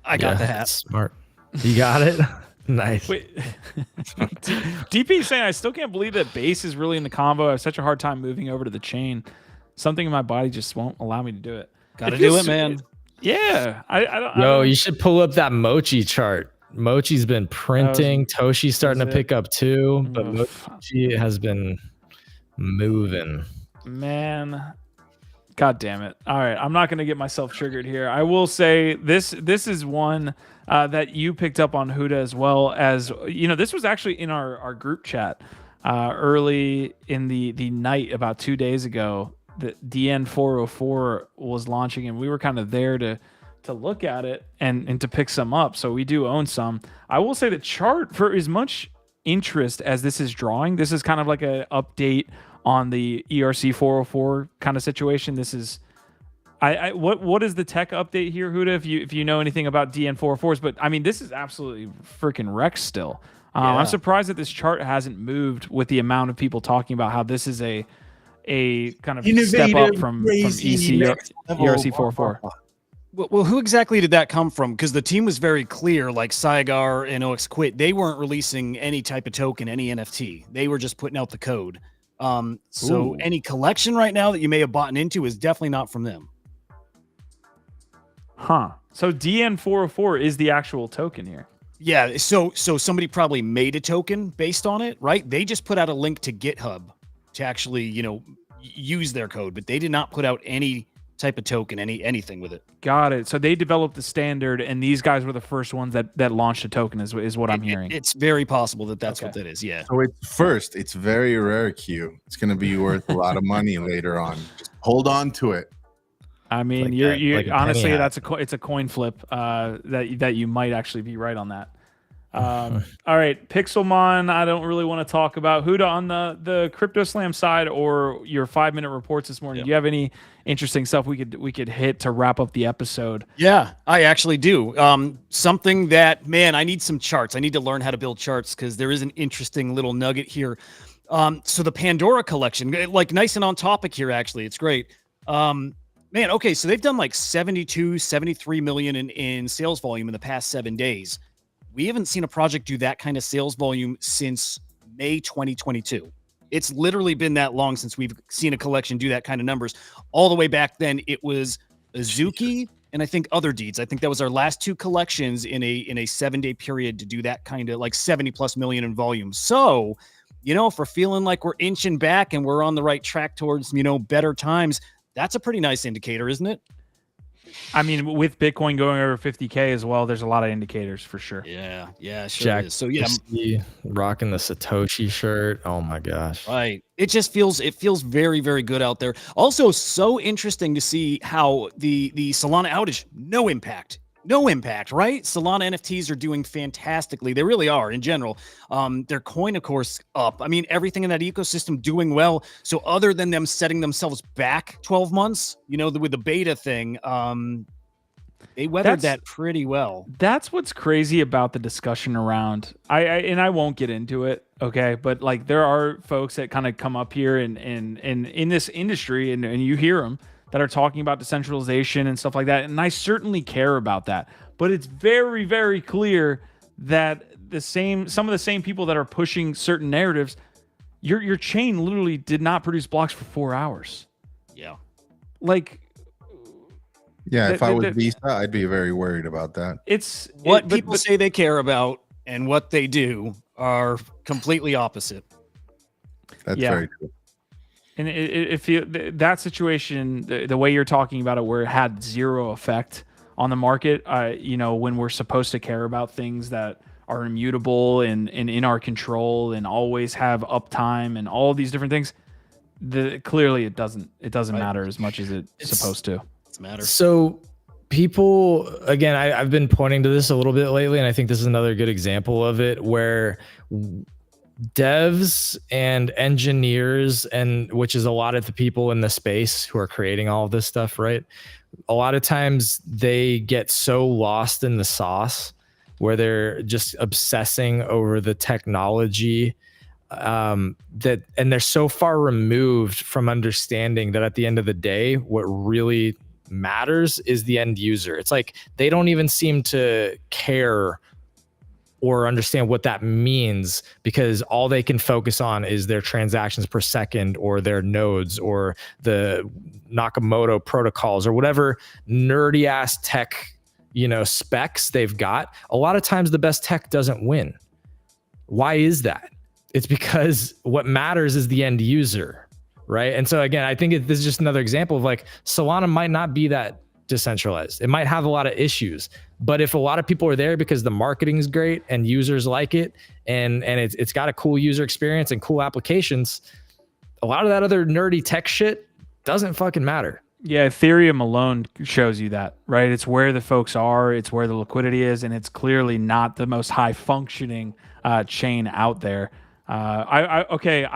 Speaker 2: I got the
Speaker 4: Yeah,
Speaker 2: hat.
Speaker 4: smart. You got it. Nice.
Speaker 1: Wait, DP saying I still can't believe that base is really in the combo. I have such a hard time moving over to the chain. Something in my body just won't allow me to do it.
Speaker 2: Gotta do
Speaker 1: feels-
Speaker 2: it, man.
Speaker 1: Yeah, I don't.
Speaker 4: Yo, you should pull up that Mochi chart. Mochi's been printing. Toshi's starting to
Speaker 1: it.
Speaker 4: pick up too, but
Speaker 1: Oh,
Speaker 4: Mochi has been moving.
Speaker 1: Man, god damn it. All right, I'm not going to get myself triggered here. I will say this is one that you picked up on, Huda, as well. As this was actually in our group chat early in the night about 2 days ago. The DN404 was launching, and we were kind of there to look at it and to pick some up. So we do own some. I will say the chart, for as much interest as this is drawing, this is kind of like an update on the ERC 404 kind of situation. This is what is the tech update here, Huda? If you know anything about DN404s, but I mean, this is absolutely freaking wrecked still. I'm surprised that this chart hasn't moved with the amount of people talking about how this is a kind of step up from ERC 404.
Speaker 2: Well, who exactly did that come from? Because the team was very clear, like Saigar and OX Quit, they weren't releasing any type of token, any NFT. They were just putting out the code. So any collection right now that you may have bought into is definitely not from them.
Speaker 1: Huh. So DN404 is the actual token here.
Speaker 2: Yeah, so somebody probably made a token based on it, right? They just put out a link to GitHub to actually, use their code, but they did not put out any type of token, anything with it.
Speaker 1: Got it. So they developed the standard, and these guys were the first ones that launched a token, is what I'm hearing.
Speaker 2: It's very possible that that's
Speaker 1: Okay.
Speaker 2: what that is. Yeah.
Speaker 3: So it's very rare, Q. It's going to be worth a lot of money later on. Just hold on to it.
Speaker 1: I mean,
Speaker 4: Like
Speaker 1: you're
Speaker 4: like a penny
Speaker 1: honestly,
Speaker 4: hat.
Speaker 1: it's a coin flip that you might actually be right on that. All right, Pixelmon. I don't really want to talk about Huda on the Crypto Slam side or your 5-minute reports this morning.
Speaker 2: Yeah.
Speaker 1: Do you have any interesting stuff we could hit to wrap up the episode?
Speaker 2: Yeah, I actually do. Something that, man, I need some charts. I need to learn how to build charts because there is an interesting little nugget here. So the Pandora collection, like nice and on topic here, actually. It's great. Man, okay, so they've done like 72, 73 million in sales volume in the past 7 days. We haven't seen a project do that kind of sales volume since May 2022. It's literally been that long since we've seen a collection do that kind of numbers. All the way back then, it was Azuki and I think Other Deeds. I think that was our last 2 collections in a 7-day period to do that kind of like 70+ million in volume. So, if we're feeling like we're inching back and we're on the right track towards, better times, that's a pretty nice indicator, isn't it?
Speaker 1: I mean, with Bitcoin going over 50K as well, there's a lot of indicators for sure.
Speaker 2: Yeah, sure
Speaker 4: Jack
Speaker 2: is. So yeah,
Speaker 4: rocking the Satoshi shirt. Oh my gosh.
Speaker 2: Right. It feels very, very good out there. Also, so interesting to see how the Solana outage, no impact, right? Solana NFTs are doing fantastically. They really are in general. Their coin, of course, up. I mean, everything in that ecosystem doing well. So other than them setting themselves back 12 months, with the beta thing, they weathered that pretty well.
Speaker 1: That's what's crazy about the discussion around. I won't get into it, okay? But like, there are folks that kind of come up here and in this industry, and you hear them, that are talking about decentralization and stuff like that. And I certainly care about that. But it's very, very clear that some of the same people that are pushing certain narratives, your chain literally did not produce blocks for 4 hours.
Speaker 2: Yeah.
Speaker 1: Like,
Speaker 3: yeah, if I was Visa, I'd be very worried about that.
Speaker 1: It's
Speaker 2: what people say they care about and what they do are completely opposite.
Speaker 3: That's very true.
Speaker 1: And if that situation, the way you're talking about it, where it had zero effect on the market, when we're supposed to care about things that are immutable and in our control and always have uptime and all these different things, clearly it doesn't matter as much as it's supposed to.
Speaker 2: It matters.
Speaker 4: So people, again, I've been pointing to this a little bit lately, and I think this is another good example of it, where devs and engineers, and which is a lot of the people in the space who are creating all of this stuff, right? A lot of times they get so lost in the sauce where they're just obsessing over the technology, and they're so far removed from understanding that at the end of the day, what really matters is the end user. It's like they don't even seem to care or understand what that means, because all they can focus on is their transactions per second or their nodes or the Nakamoto protocols or whatever nerdy ass tech, specs they've got. A lot of times the best tech doesn't win. Why is that? It's because what matters is the end user, right? And so again, I think this is just another example of like Solana might not be that decentralized. It might have a lot of issues, but if a lot of people are there because the marketing is great and users like it, and it's got a cool user experience and cool applications, a lot of that other nerdy tech shit doesn't fucking matter.
Speaker 1: Yeah, Ethereum alone shows you that, right? It's where the folks are, it's where the liquidity is, and it's clearly not the most high functioning chain out there. I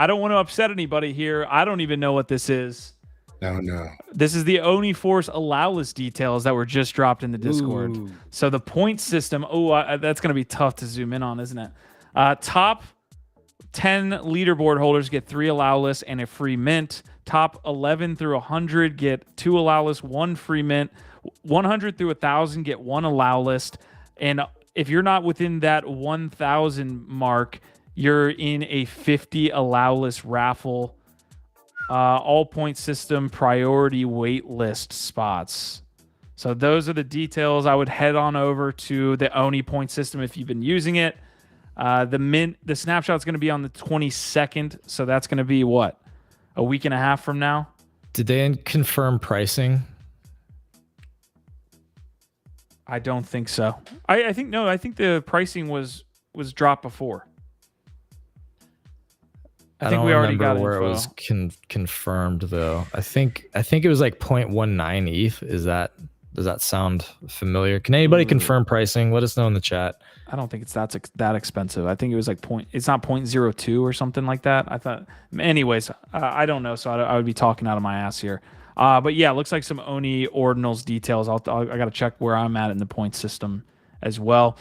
Speaker 1: don't want to upset anybody here. I don't even know what this is.
Speaker 3: No.
Speaker 1: This is the OniForce allow-list details that were just dropped in the Discord. Ooh. So the point system, that's going to be tough to zoom in on, isn't it? Top 10 leaderboard holders get 3 allow lists and a free mint. Top 11 through 100 get 2 allow lists, 1 free mint. 100 through 1,000 get 1 allow list. And if you're not within that 1,000 mark, you're in a 50 allow list raffle. All point system priority wait list spots. So those are the details. I would head on over to the Oni point system if you've been using it. The snapshot's going to be on the 22nd. So that's going to be what? A week and a half from now?
Speaker 4: Did they confirm pricing?
Speaker 1: I don't think so. I think the pricing was dropped before. I think we already got
Speaker 4: where
Speaker 1: info.
Speaker 4: It was confirmed though. I think it was like 0.19 ETH. Is that Does that sound familiar? Can anybody confirm pricing? Let us know in the chat.
Speaker 1: I don't think it's that expensive. I think it was like it's not 0.02 or something like that. I thought, anyways, I don't know. So I would be talking out of my ass here. But yeah, it looks like some Oni ordinals details. I got to check where I'm at in the point system as well.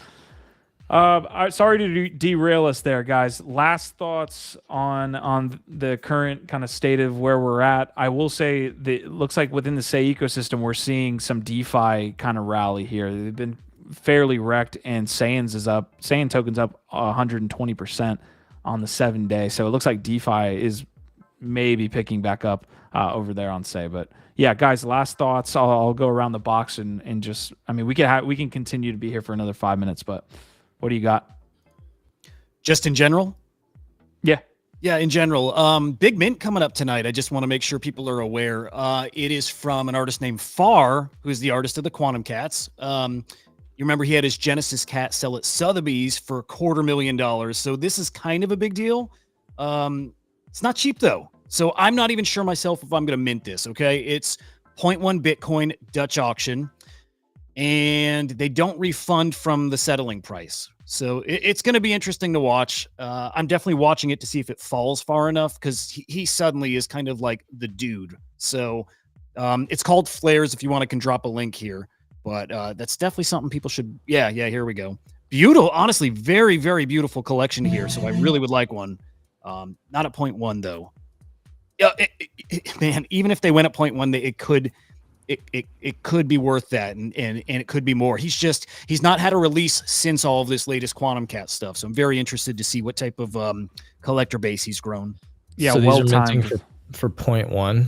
Speaker 1: Sorry to derail us there, guys. Last thoughts on the current kind of state of where we're at. I will say that it looks like within the Sei ecosystem, we're seeing some DeFi kind of rally here. They've been fairly wrecked, and Saiyan tokens up 120% on the 7-day. So it looks like DeFi is maybe picking back up over there on Sei. But yeah, guys, last thoughts. I'll go around the box and just, I mean, we can continue to be here for another 5 minutes, but what do you got?
Speaker 2: Just in general?
Speaker 1: Yeah.
Speaker 2: Yeah, in general. Big mint coming up tonight. I just want to make sure people are aware. It is from an artist named Far, who's the artist of the Quantum Cats. You remember he had his Genesis cat sell at Sotheby's for $250,000. So this is kind of a big deal. It's not cheap though. So I'm not even sure myself if I'm going to mint this. Okay. It's 0.1 Bitcoin Dutch auction, and they don't refund from the settling price. So it's going to be interesting to watch. I'm definitely watching it to see if it falls far enough, because he suddenly is kind of like the dude. So it's called Flares. If you want, I can drop a link here. But that's definitely something people should. Yeah, here we go. Beautiful, honestly, very, very beautiful collection here. So I really would like one. Not at 0.1 though. Yeah, man. Even if they went at 0.1, it could be worth that, and it could be more. He's not had a release since all of this latest Quantum Cat stuff. So I'm very interested to see what type of collector base he's grown.
Speaker 1: Yeah,
Speaker 4: so
Speaker 1: well
Speaker 4: these are
Speaker 1: timed
Speaker 4: minting for 0.1.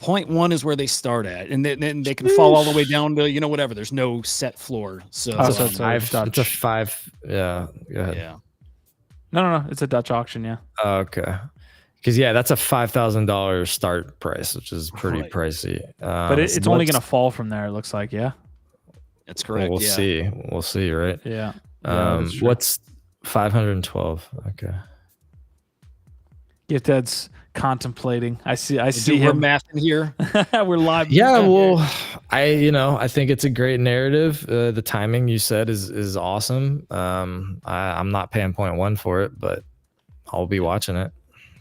Speaker 2: 0.1 is where they start at, and then they can fall all the way down to whatever. There's no set floor, so
Speaker 1: it's
Speaker 4: It's a 5. Yeah, go ahead.
Speaker 2: yeah.
Speaker 1: No, it's a Dutch auction. Yeah.
Speaker 4: Okay. Because that's a $5,000 start price, which is pretty
Speaker 2: Right.
Speaker 4: pricey.
Speaker 1: But it's only going to fall from there. It looks like. Yeah.
Speaker 2: That's correct.
Speaker 4: We'll see. We'll see, right?
Speaker 1: Yeah.
Speaker 4: What's 512? Okay.
Speaker 1: Gift Ed's contemplating. I see
Speaker 2: We're
Speaker 1: him.
Speaker 2: mathing here.
Speaker 1: We're live.
Speaker 4: Yeah, well, I think it's a great narrative. The timing you said is awesome. I'm not paying 0.1 for it, but I'll be watching it.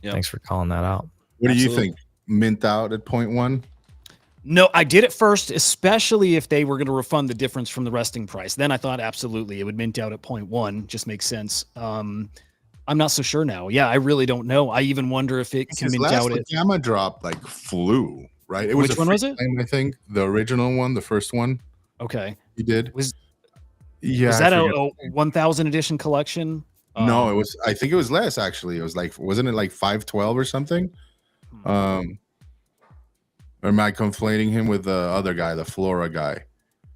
Speaker 2: Yep.
Speaker 4: Thanks for calling that out.
Speaker 3: What do you
Speaker 2: Absolutely.
Speaker 3: think? Mint out at 0.1?
Speaker 2: No, I did it first, especially if they were going to refund the difference from the resting price. Then I thought absolutely it would mint out at 0.1. Just makes sense. I'm not so sure now. Yeah, I really don't know. I even wonder if it can
Speaker 3: His
Speaker 2: mint
Speaker 3: last
Speaker 2: out at.
Speaker 3: Gamma drop like flew, right? It was
Speaker 2: Which
Speaker 3: a
Speaker 2: one was
Speaker 3: free
Speaker 2: it?
Speaker 3: time, I think the original one, the first one
Speaker 2: Okay.
Speaker 3: he did.
Speaker 2: Was
Speaker 3: Yeah,
Speaker 2: that
Speaker 3: I
Speaker 2: a
Speaker 3: forget.
Speaker 2: 1,000 edition collection?
Speaker 3: No, it was. I think it was less actually. It was like, wasn't it like 512 or something? Or am I conflating him with the other guy, the Flora guy?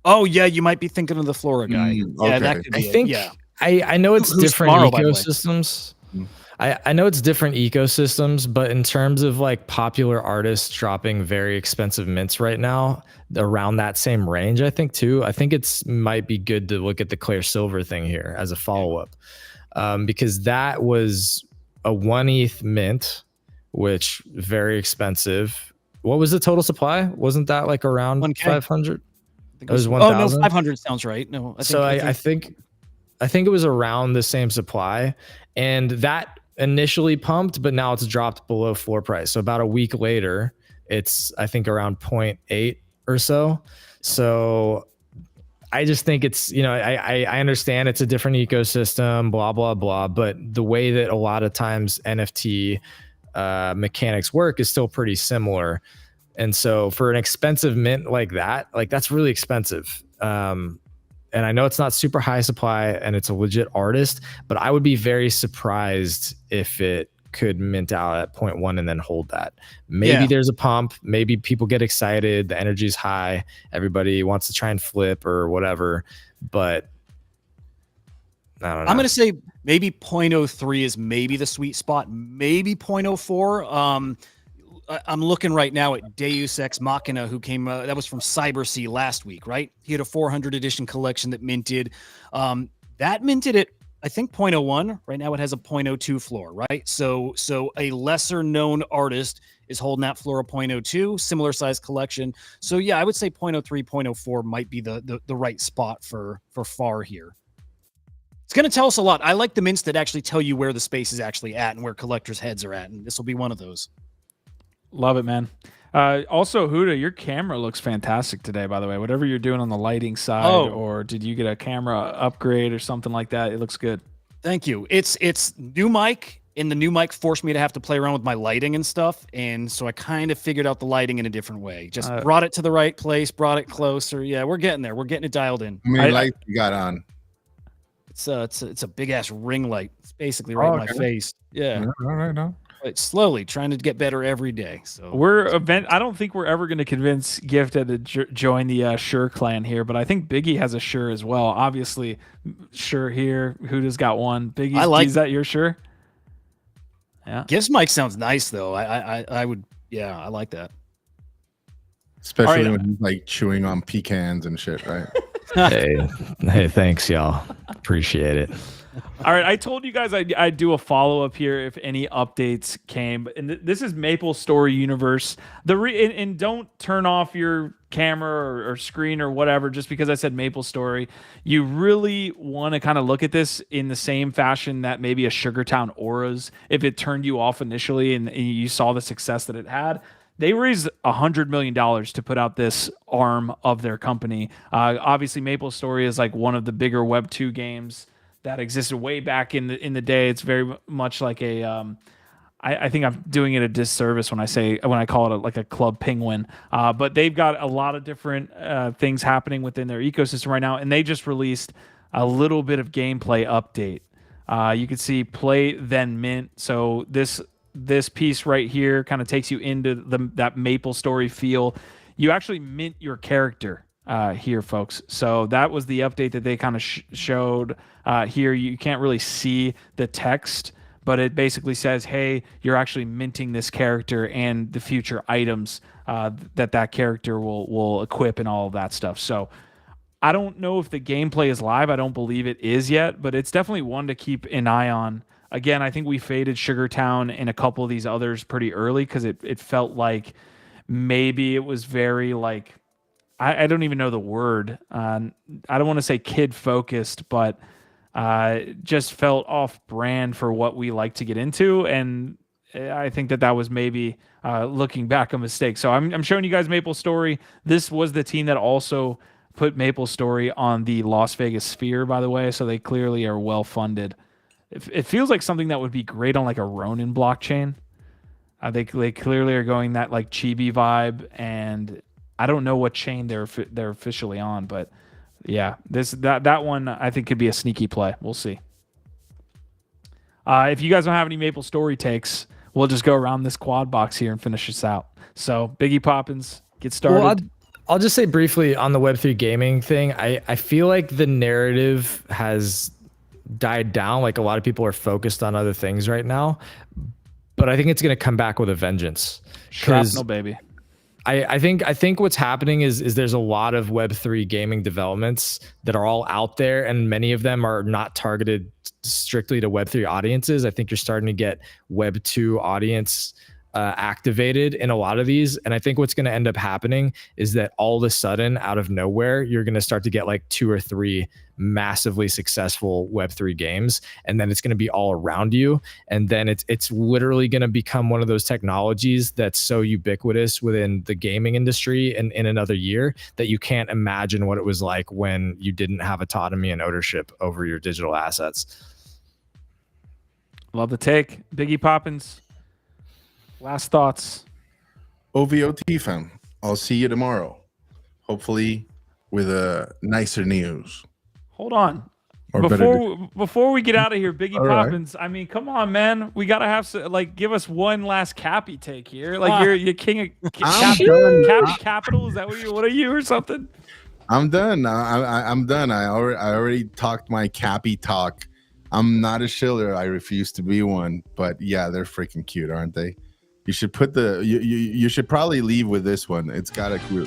Speaker 2: Oh yeah, you might be thinking of the Flora guy. Yeah,
Speaker 3: okay.
Speaker 2: that could be
Speaker 4: I
Speaker 2: it.
Speaker 4: think
Speaker 2: Yeah.
Speaker 4: I know it's
Speaker 2: Who's
Speaker 4: different
Speaker 2: tomorrow, by the way?
Speaker 4: ecosystems.
Speaker 3: Mm.
Speaker 4: I know it's different ecosystems, but in terms of like popular artists dropping very expensive mints right now, around that same range, I think it's might be good to look at the Claire Silver thing here as a follow-up. Because that was a 1 ETH mint, which very expensive. What was the total supply? Wasn't that like around
Speaker 2: 1K?
Speaker 4: 500?
Speaker 2: It
Speaker 4: was
Speaker 2: Oh no,
Speaker 4: 1,000?
Speaker 2: 500 sounds right. No,
Speaker 4: I think it was around the same supply, and that initially pumped, but now it's dropped below floor price. So about a week later, it's I think around 0.8 or so. So I just think it's, I understand it's a different ecosystem, blah, blah, blah. But the way that a lot of times NFT mechanics work is still pretty similar. And so for an expensive mint like that, like that's really expensive. And I know it's not super high supply and it's a legit artist, but I would be very surprised if it could mint out at 0.1 and then hold that. Maybe there's a pump, maybe people get excited, the energy's high, everybody wants to try and flip or whatever, but I don't know.
Speaker 2: I'm going to say maybe 0.03 is maybe the sweet spot, maybe 0.04. I'm looking right now at Deus Ex Machina, who came, that was from CyberSea last week, right? He had a 400 edition collection that minted. That minted at I think 0.01 right now. It has a 0.02 floor, right? So a lesser known artist is holding that floor of 0.02, similar size collection. So yeah, I would say 0.03, 0.04 might be the right spot for FAR here. It's going to tell us a lot. I like the mints that actually tell you where the space is actually at and where collectors' heads are at, and this will be one of those.
Speaker 1: Love it, man. Also, Huda, your camera looks fantastic today, by the way. Whatever you're doing on the lighting side, or did you get a camera upgrade or something like that? It looks good.
Speaker 2: Thank you. It's new mic, and the new mic forced me to have to play around with my lighting and stuff, and so I kind of figured out the lighting in a different way. Just brought it to the right place, brought it closer. Yeah, we're getting there. We're getting it dialed in.
Speaker 3: How many lights you got on?
Speaker 2: It's a big ass ring light. It's basically right in my face. Yeah.
Speaker 3: All right, now.
Speaker 2: But slowly trying to get better every day. So
Speaker 1: I don't think we're ever going to convince Gifted to join the Shure clan here, but I think Biggie has a Shure as well. Obviously, Shure here. Huda's got one. Biggie, is that your Shure? Yeah.
Speaker 2: Gift's mic sounds nice though. I would. Yeah, I like that.
Speaker 3: Especially when he's like chewing on pecans and shit, right?
Speaker 4: hey, thanks, y'all. Appreciate it.
Speaker 1: All right, I told you guys I'd do a follow-up here if any updates came. And this is Maple Story Universe. And don't turn off your camera or screen or whatever just because I said Maple Story. You really want to kind of look at this in the same fashion that maybe a Sugartown Auras, if it turned you off initially and you saw the success that it had. They raised $100 million to put out this arm of their company. Obviously, Maple Story is like one of the bigger Web 2 games that existed way back in the day. It's very much like a I think I'm doing it a disservice when I call it like a Club Penguin. But they've got a lot of different things happening within their ecosystem right now, and they just released a little bit of gameplay update. You can see play then mint. So this piece right here kind of takes you into that Maple Story feel. You actually mint your character here, folks. So that was the update that they kind of showed here. You can't really see the text, but it basically says, hey, you're actually minting this character and the future items that character will equip and all of that stuff. So I don't know if the gameplay is live. I don't believe it is yet, but it's definitely one to keep an eye on. Again, I think we faded Sugartown and a couple of these others pretty early because it felt like maybe it was very like, I don't even know the word. I don't want to say kid focused, but just felt off brand for what we like to get into. And I think that was maybe looking back a mistake. So I'm showing you guys Maple Story. This was the team that also put Maple Story on the Las Vegas Sphere, by the way. So they clearly are well funded. It feels like something that would be great on like a Ronin blockchain. They clearly are going that like Chibi vibe, and I don't know what chain they're officially on, but yeah, that one I think could be a sneaky play. We'll see. If you guys don't have any Maple Story takes, we'll just go around this quad box here and finish this out. So Biggie Poppins, get started.
Speaker 4: Well, I'll just say briefly on the Web3 gaming thing. I feel like the narrative has died down. Like a lot of people are focused on other things right now, but I think it's going to come back with a vengeance.
Speaker 1: Shrapnel, baby.
Speaker 4: I think what's happening is there's a lot of Web3 gaming developments that are all out there, and many of them are not targeted strictly to Web3 audiences. I think you're starting to get Web2 audience activated in a lot of these. And I think what's going to end up happening is that all of a sudden, out of nowhere, you're going to start to get like 2 or 3 massively successful Web3 games. And then it's going to be all around you. And then it's literally going to become one of those technologies that's so ubiquitous within the gaming industry in another year that you can't imagine what it was like when you didn't have autonomy and ownership over your digital assets.
Speaker 1: Love the take. Biggie Poppins. Last thoughts.
Speaker 3: OVOT fam. I'll see you tomorrow. Hopefully with a nicer news.
Speaker 1: Hold on.
Speaker 3: Or
Speaker 1: Before we get out of here, Biggie
Speaker 3: All right.
Speaker 1: Poppins. I mean, come on, man. We gotta have give us one last Cappy take here. Like you're king of Cappy Capital. Is that what are you or something?
Speaker 3: I'm done. I'm done. I already talked my Cappy talk. I'm not a shiller. I refuse to be one. But yeah, they're freaking cute, aren't they? You should put you should probably leave with this one. It's got a cool.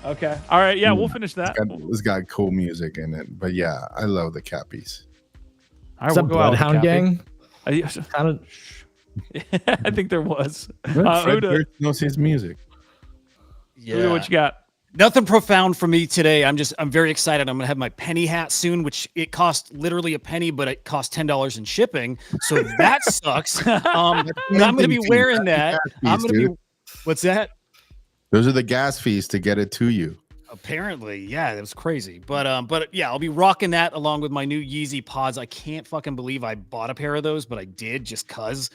Speaker 1: Okay. All right. Yeah, we'll finish that.
Speaker 3: It's got cool music in it. But yeah, I love the Cappies.
Speaker 1: All right,
Speaker 4: Is that
Speaker 1: we'll go out with a
Speaker 4: Bloodhound
Speaker 1: Cappy.
Speaker 4: Gang? Kind of.
Speaker 1: I think there was.
Speaker 3: Fred
Speaker 1: Uda,
Speaker 3: Durst knows his music.
Speaker 1: Uda, what you got?
Speaker 2: Nothing profound for me today. I'm very excited. I'm gonna have my penny hat soon, which it cost literally a penny, but it cost $10 in shipping. So that sucks. I'm gonna be wearing that. I'm gonna be. What's that?
Speaker 3: Those are the gas fees to get it to you.
Speaker 2: Apparently, yeah, that was crazy. But yeah, I'll be rocking that along with my new Yeezy Pods. I can't fucking believe I bought a pair of those, but I did just cause.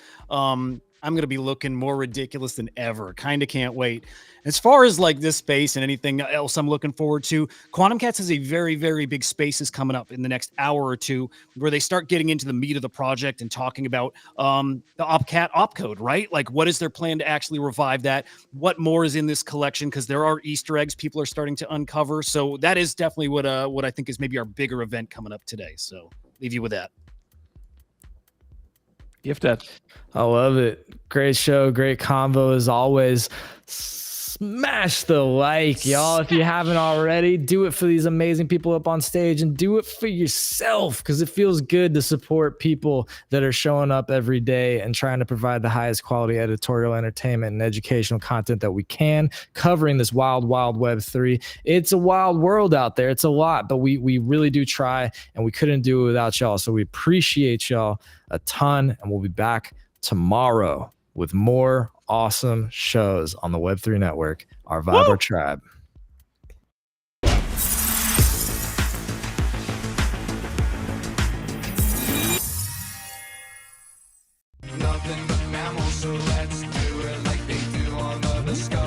Speaker 2: I'm gonna be looking more ridiculous than ever. Kind of can't wait. As far as like this space and anything else I'm looking forward to, Quantum Cats has a very, very big spaces coming up in the next hour or two where they start getting into the meat of the project and talking about the OpCat opcode, right? Like what is their plan to actually revive that? What more is in this collection? Because there are Easter eggs people are starting to uncover. So that is definitely what I think is maybe our bigger event coming up today. So leave you with that.
Speaker 1: Gift Ed.
Speaker 4: I love it. Great show, great convo as always. Smash the like, y'all. If you haven't already, do it for these amazing people up on stage and do it for yourself because it feels good to support people that are showing up every day and trying to provide the highest quality editorial, entertainment, and educational content that we can, covering this wild, wild Web3. It's a wild world out there. It's a lot, but we really do try, and we couldn't do it without y'all. So we appreciate y'all a ton, and we'll be back tomorrow with more awesome shows on the Web3 Network, our Vibe, our tribe.
Speaker 6: Nothing but mammals, so let's do it like they do on the sky.